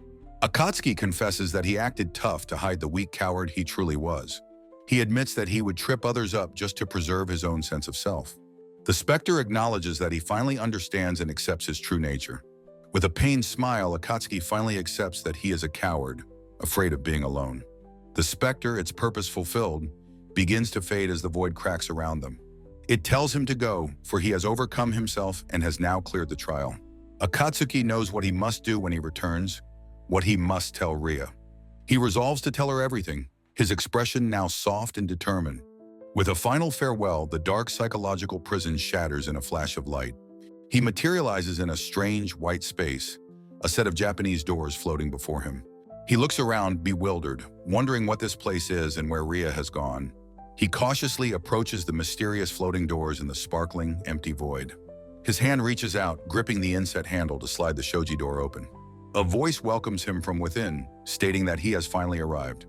Akatsuki confesses that he acted tough to hide the weak coward he truly was. He admits that he would trip others up just to preserve his own sense of self. The specter acknowledges that he finally understands and accepts his true nature. With a pained smile, Akatsuki finally accepts that he is a coward, afraid of being alone. The specter, its purpose fulfilled, begins to fade as the void cracks around them. It tells him to go, for he has overcome himself and has now cleared the trial. Akatsuki knows what he must do when he returns, what he must tell Ria. He resolves to tell her everything, his expression now soft and determined. With a final farewell, the dark psychological prison shatters in a flash of light. He materializes in a strange white space, a set of Japanese doors floating before him. He looks around, bewildered, wondering what this place is and where Ria has gone. He cautiously approaches the mysterious floating doors in the sparkling, empty void. His hand reaches out, gripping the inset handle to slide the shoji door open. A voice welcomes him from within, stating that he has finally arrived.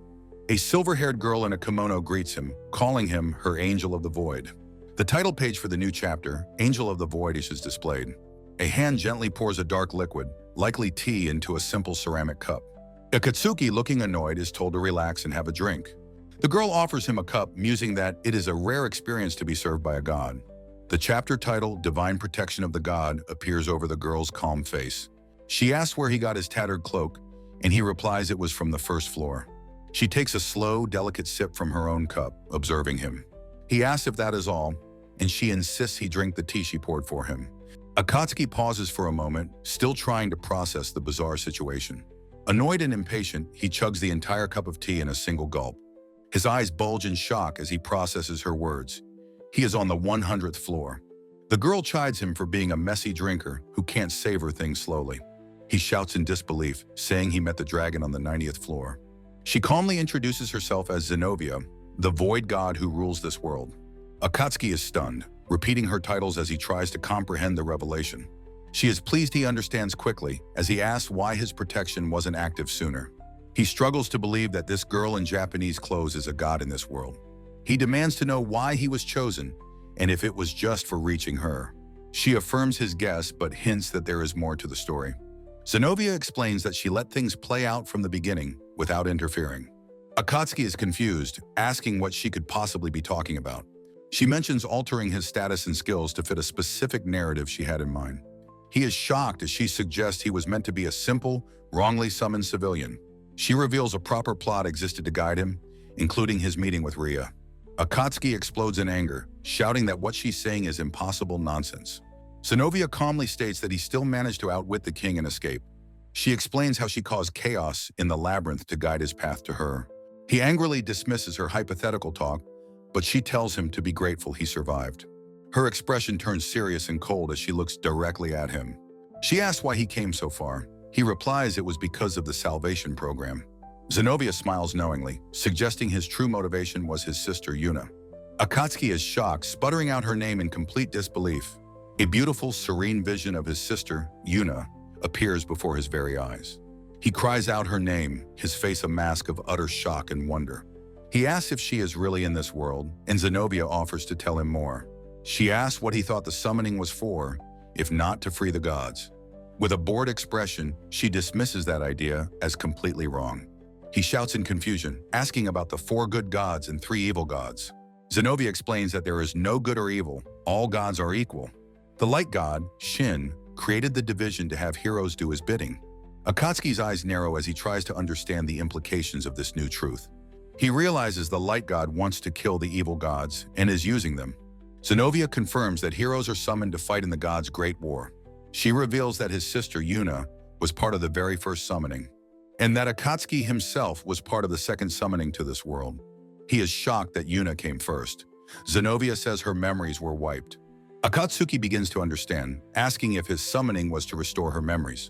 A silver-haired girl in a kimono greets him, calling him her Angel of the Void. The title page for the new chapter, Angel of the Void, is displayed. A hand gently pours a dark liquid, likely tea, into a simple ceramic cup. Akatsuki, looking annoyed, is told to relax and have a drink. The girl offers him a cup, musing that it is a rare experience to be served by a god. The chapter title, Divine Protection of the God, appears over the girl's calm face. She asks where he got his tattered cloak, and he replies it was from the first floor. She takes a slow, delicate sip from her own cup, observing him. He asks if that is all, and she insists he drink the tea she poured for him. Akatsuki pauses for a moment, still trying to process the bizarre situation. Annoyed and impatient, he chugs the entire cup of tea in a single gulp. His eyes bulge in shock as he processes her words. He is on the 100th floor. The girl chides him for being a messy drinker who can't savor things slowly. He shouts in disbelief, saying he met the dragon on the 90th floor. She calmly introduces herself as Zenobia, the void god who rules this world. Akatsuki is stunned, repeating her titles as he tries to comprehend the revelation. She is pleased he understands quickly, as he asks why his protection wasn't active sooner. He struggles to believe that this girl in Japanese clothes is a god in this world. He demands to know why he was chosen, and if it was just for reaching her. She affirms his guess, but hints that there is more to the story. Zenobia explains that she let things play out from the beginning, without interfering. Akatsuki is confused, asking what she could possibly be talking about. She mentions altering his status and skills to fit a specific narrative she had in mind. He is shocked as she suggests he was meant to be a simple, wrongly summoned civilian. She reveals a proper plot existed to guide him, including his meeting with Ria. Akatsuki explodes in anger, shouting that what she's saying is impossible nonsense. Zenobia calmly states that he still managed to outwit the king and escape. She explains how she caused chaos in the labyrinth to guide his path to her. He angrily dismisses her hypothetical talk, but she tells him to be grateful he survived. Her expression turns serious and cold as she looks directly at him. She asks why he came so far. He replies it was because of the salvation program. Zenobia smiles knowingly, suggesting his true motivation was his sister Yuna. Akatsuki is shocked, sputtering out her name in complete disbelief. A beautiful, serene vision of his sister, Yuna, appears before his very eyes. He cries out her name, his face a mask of utter shock and wonder. He asks if she is really in this world, and Zenobia offers to tell him more. She asks what he thought the summoning was for, if not to free the gods. With a bored expression, she dismisses that idea as completely wrong. He shouts in confusion, asking about the 4 good gods and 3 evil gods. Zenobia explains that there is no good or evil, all gods are equal. The light god, Shin, created the division to have heroes do his bidding. Akatsuki's eyes narrow as he tries to understand the implications of this new truth. He realizes the light god wants to kill the evil gods and is using them. Zenobia confirms that heroes are summoned to fight in the gods' great war. She reveals that his sister Yuna was part of the very first summoning, and that Akatsuki himself was part of the second summoning to this world. He is shocked that Yuna came first. Zenobia says her memories were wiped. Akatsuki begins to understand, asking if his summoning was to restore her memories.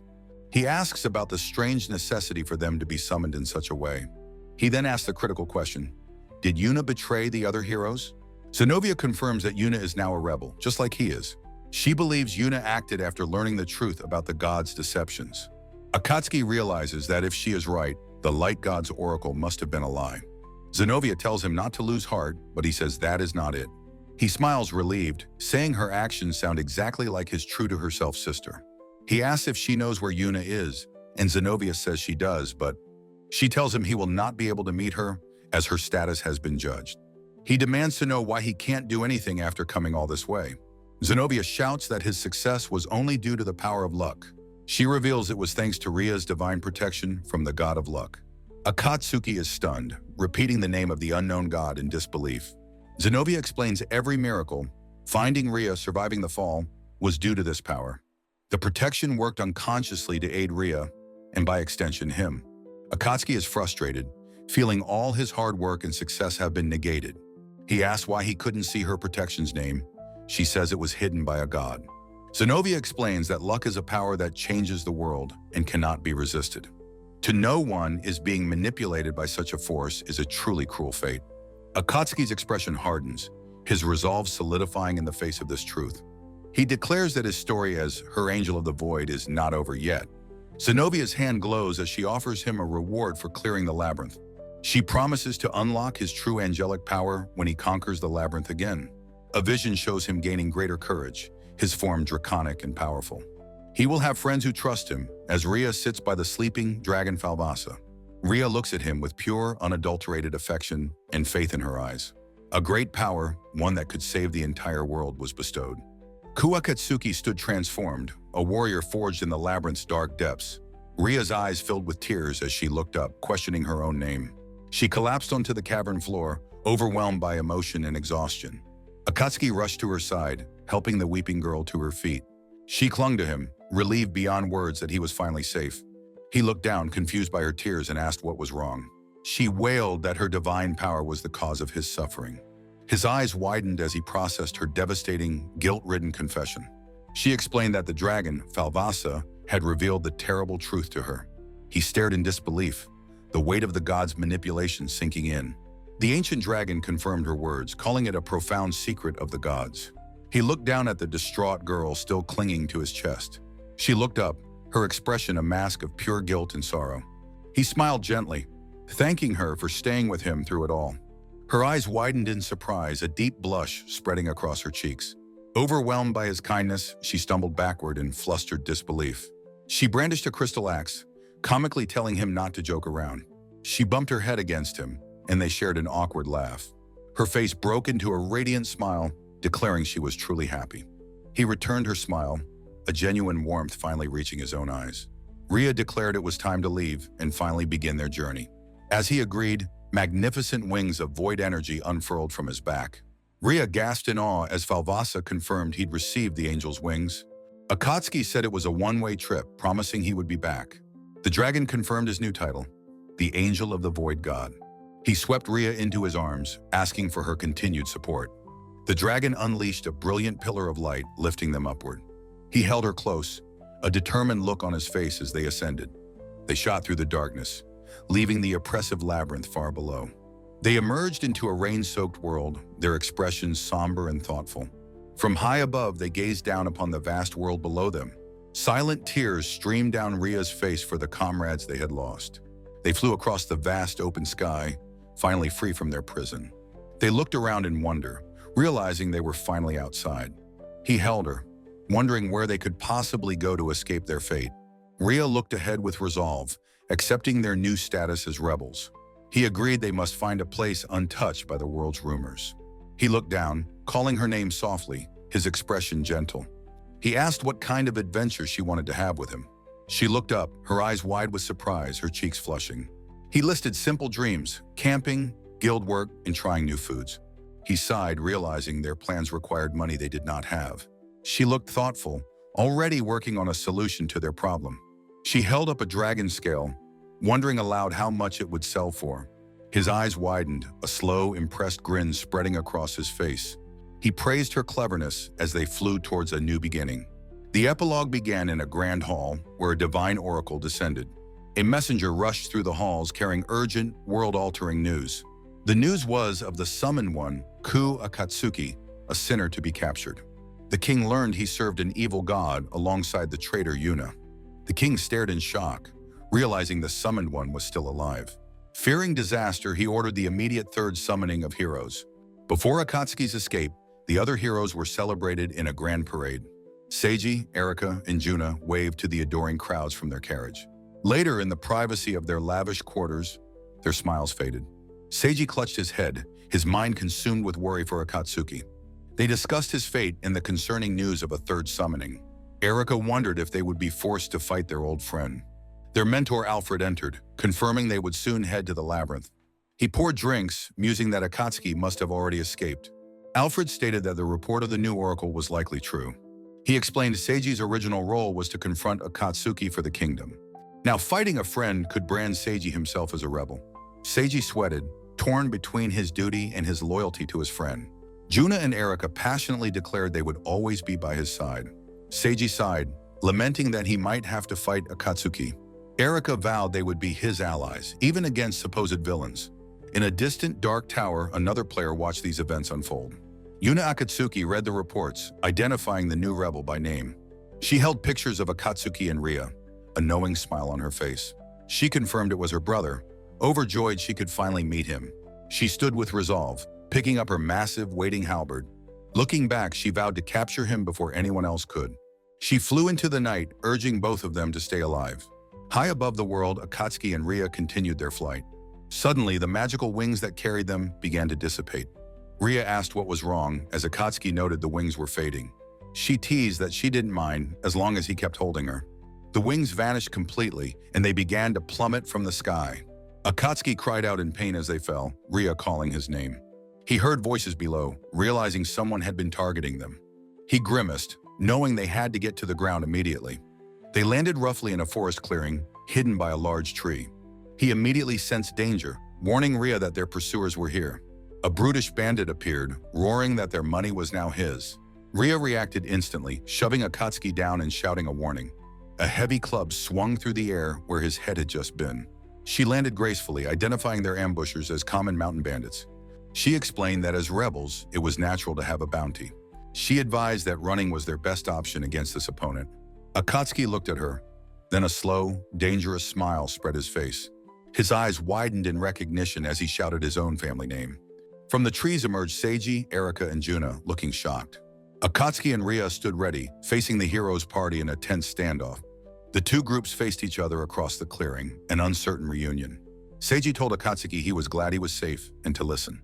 He asks about the strange necessity for them to be summoned in such a way. He then asks the critical question, did Yuna betray the other heroes? Zenobia confirms that Yuna is now a rebel, just like he is. She believes Yuna acted after learning the truth about the gods' deceptions. Akatsuki realizes that if she is right, the light god's oracle must have been a lie. Zenobia tells him not to lose heart, but he says that is not it. He smiles relieved, saying her actions sound exactly like his true-to-herself sister. He asks if she knows where Yuna is, and Zenobia says she does, but she tells him he will not be able to meet her as her status has been judged. He demands to know why he can't do anything after coming all this way. Zenobia shouts that his success was only due to the power of luck. She reveals it was thanks to Ria's divine protection from the god of luck. Akatsuki is stunned, repeating the name of the unknown god in disbelief. Zenobia explains every miracle, finding Ria surviving the fall, was due to this power. The protection worked unconsciously to aid Ria, and by extension him. Akatsuki is frustrated, feeling all his hard work and success have been negated. He asks why he couldn't see her protection's name. She says it was hidden by a god. Zenobia explains that luck is a power that changes the world and cannot be resisted. To know one is being manipulated by such a force is a truly cruel fate. Akatsuki's expression hardens, his resolve solidifying in the face of this truth. He declares that his story as her angel of the void is not over yet. Zenobia's hand glows as she offers him a reward for clearing the labyrinth. She promises to unlock his true angelic power when he conquers the labyrinth again. A vision shows him gaining greater courage, his form draconic and powerful. He will have friends who trust him, as Ria sits by the sleeping dragon Falvasa. Ria looks at him with pure, unadulterated affection and faith in her eyes. A great power, one that could save the entire world, was bestowed. Kuakatsuki stood transformed, a warrior forged in the labyrinth's dark depths. Ria's eyes filled with tears as she looked up, questioning her own name. She collapsed onto the cavern floor, overwhelmed by emotion and exhaustion. Akatsuki rushed to her side, helping the weeping girl to her feet. She clung to him, relieved beyond words that he was finally safe. He looked down, confused by her tears, and asked what was wrong. She wailed that her divine power was the cause of his suffering. His eyes widened as he processed her devastating, guilt-ridden confession. She explained that the dragon, Falvasa, had revealed the terrible truth to her. He stared in disbelief, the weight of the god's manipulation sinking in. The ancient dragon confirmed her words, calling it a profound secret of the gods. He looked down at the distraught girl still clinging to his chest. She looked up, her expression a mask of pure guilt and sorrow. He smiled gently, thanking her for staying with him through it all. Her eyes widened in surprise, a deep blush spreading across her cheeks. Overwhelmed by his kindness, she stumbled backward in flustered disbelief. She brandished a crystal axe, comically telling him not to joke around. She bumped her head against him, and they shared an awkward laugh. Her face broke into a radiant smile, declaring she was truly happy. He returned her smile, a genuine warmth finally reaching his own eyes. Ria declared it was time to leave and finally begin their journey. As he agreed, magnificent wings of void energy unfurled from his back. Ria gasped in awe as Falvasa confirmed he'd received the angel's wings. Akatsuki said it was a one-way trip, promising he would be back. The dragon confirmed his new title, the Angel of the Void God. He swept Ria into his arms, asking for her continued support. The dragon unleashed a brilliant pillar of light, lifting them upward. He held her close, a determined look on his face as they ascended. They shot through the darkness, leaving the oppressive labyrinth far below. They emerged into a rain-soaked world, their expressions somber and thoughtful. From high above, they gazed down upon the vast world below them. Silent tears streamed down Ria's face for the comrades they had lost. They flew across the vast open sky, finally free from their prison. They looked around in wonder, realizing they were finally outside. He held her, wondering where they could possibly go to escape their fate. Ria looked ahead with resolve, accepting their new status as rebels. He agreed they must find a place untouched by the world's rumors. He looked down, calling her name softly, his expression gentle. He asked what kind of adventure she wanted to have with him. She looked up, her eyes wide with surprise, her cheeks flushing. He listed simple dreams, camping, guild work, and trying new foods. He sighed, realizing their plans required money they did not have. She looked thoughtful, already working on a solution to their problem. She held up a dragon scale, wondering aloud how much it would sell for. His eyes widened, a slow, impressed grin spreading across his face. He praised her cleverness as they flew towards a new beginning. The epilogue began in a grand hall where a divine oracle descended. A messenger rushed through the halls carrying urgent, world-altering news. The news was of the summoned one, Ku Akatsuki, a sinner to be captured. The king learned he served an evil god alongside the traitor Yuna. The king stared in shock, realizing the summoned one was still alive. Fearing disaster, he ordered the immediate third summoning of heroes. Before Akatsuki's escape, the other heroes were celebrated in a grand parade. Seiji, Erika, and Juna waved to the adoring crowds from their carriage. Later, in the privacy of their lavish quarters, their smiles faded. Seiji clutched his head, his mind consumed with worry for Akatsuki. They discussed his fate and the concerning news of a third summoning. Erika wondered if they would be forced to fight their old friend. Their mentor Alfred entered, confirming they would soon head to the labyrinth. He poured drinks, musing that Akatsuki must have already escaped. Alfred stated that the report of the new oracle was likely true. He explained Seiji's original role was to confront Akatsuki for the kingdom. Now fighting a friend could brand Seiji himself as a rebel. Seiji sweated, torn between his duty and his loyalty to his friend. Juna and Erika passionately declared they would always be by his side. Seiji sighed, lamenting that he might have to fight Akatsuki. Erika vowed they would be his allies, even against supposed villains. In a distant, dark tower, another player watched these events unfold. Yuna Akatsuki read the reports, identifying the new rebel by name. She held pictures of Akatsuki and Ria, a knowing smile on her face. She confirmed it was her brother. Overjoyed she could finally meet him, she stood with resolve, picking up her massive, waiting halberd. Looking back, she vowed to capture him before anyone else could. She flew into the night, urging both of them to stay alive. High above the world, Akatsuki and Ria continued their flight. Suddenly, the magical wings that carried them began to dissipate. Ria asked what was wrong, as Akatsuki noted the wings were fading. She teased that she didn't mind as long as he kept holding her. The wings vanished completely, and they began to plummet from the sky. Akatsuki cried out in pain as they fell, Ria calling his name. He heard voices below, realizing someone had been targeting them. He grimaced, knowing they had to get to the ground immediately. They landed roughly in a forest clearing, hidden by a large tree. He immediately sensed danger, warning Ria that their pursuers were here. A brutish bandit appeared, roaring that their money was now his. Ria reacted instantly, shoving Akatsuki down and shouting a warning. A heavy club swung through the air where his head had just been. She landed gracefully, identifying their ambushers as common mountain bandits. She explained that as rebels, it was natural to have a bounty. She advised that running was their best option against this opponent. Akatsuki looked at her, then a slow, dangerous smile spread his face. His eyes widened in recognition as he shouted his own family name. From the trees emerged Seiji, Erika, and Juna, looking shocked. Akatsuki and Ria stood ready, facing the heroes' party in a tense standoff. The two groups faced each other across the clearing, an uncertain reunion. Seiji told Akatsuki he was glad he was safe and to listen.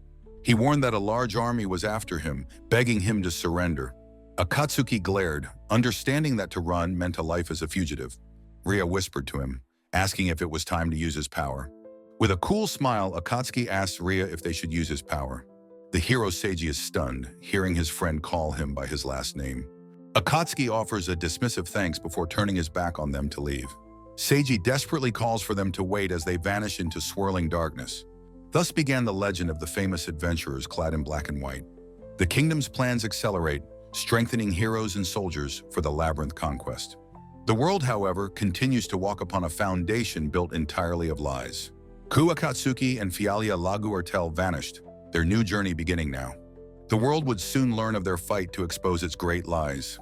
He warned that a large army was after him, begging him to surrender. Akatsuki glared, understanding that to run meant a life as a fugitive. Ria whispered to him, asking if it was time to use his power. With a cool smile, Akatsuki asked Ria if they should use his power. The hero Seiji is stunned, hearing his friend call him by his last name. Akatsuki offers a dismissive thanks before turning his back on them to leave. Seiji desperately calls for them to wait as they vanish into swirling darkness. Thus began the legend of the famous adventurers clad in black and white. The kingdom's plans accelerate, strengthening heroes and soldiers for the labyrinth conquest. The world, however, continues to walk upon a foundation built entirely of lies. Ku Akatsuki and Fialia Laguartel vanished, their new journey beginning now. The world would soon learn of their fight to expose its great lies.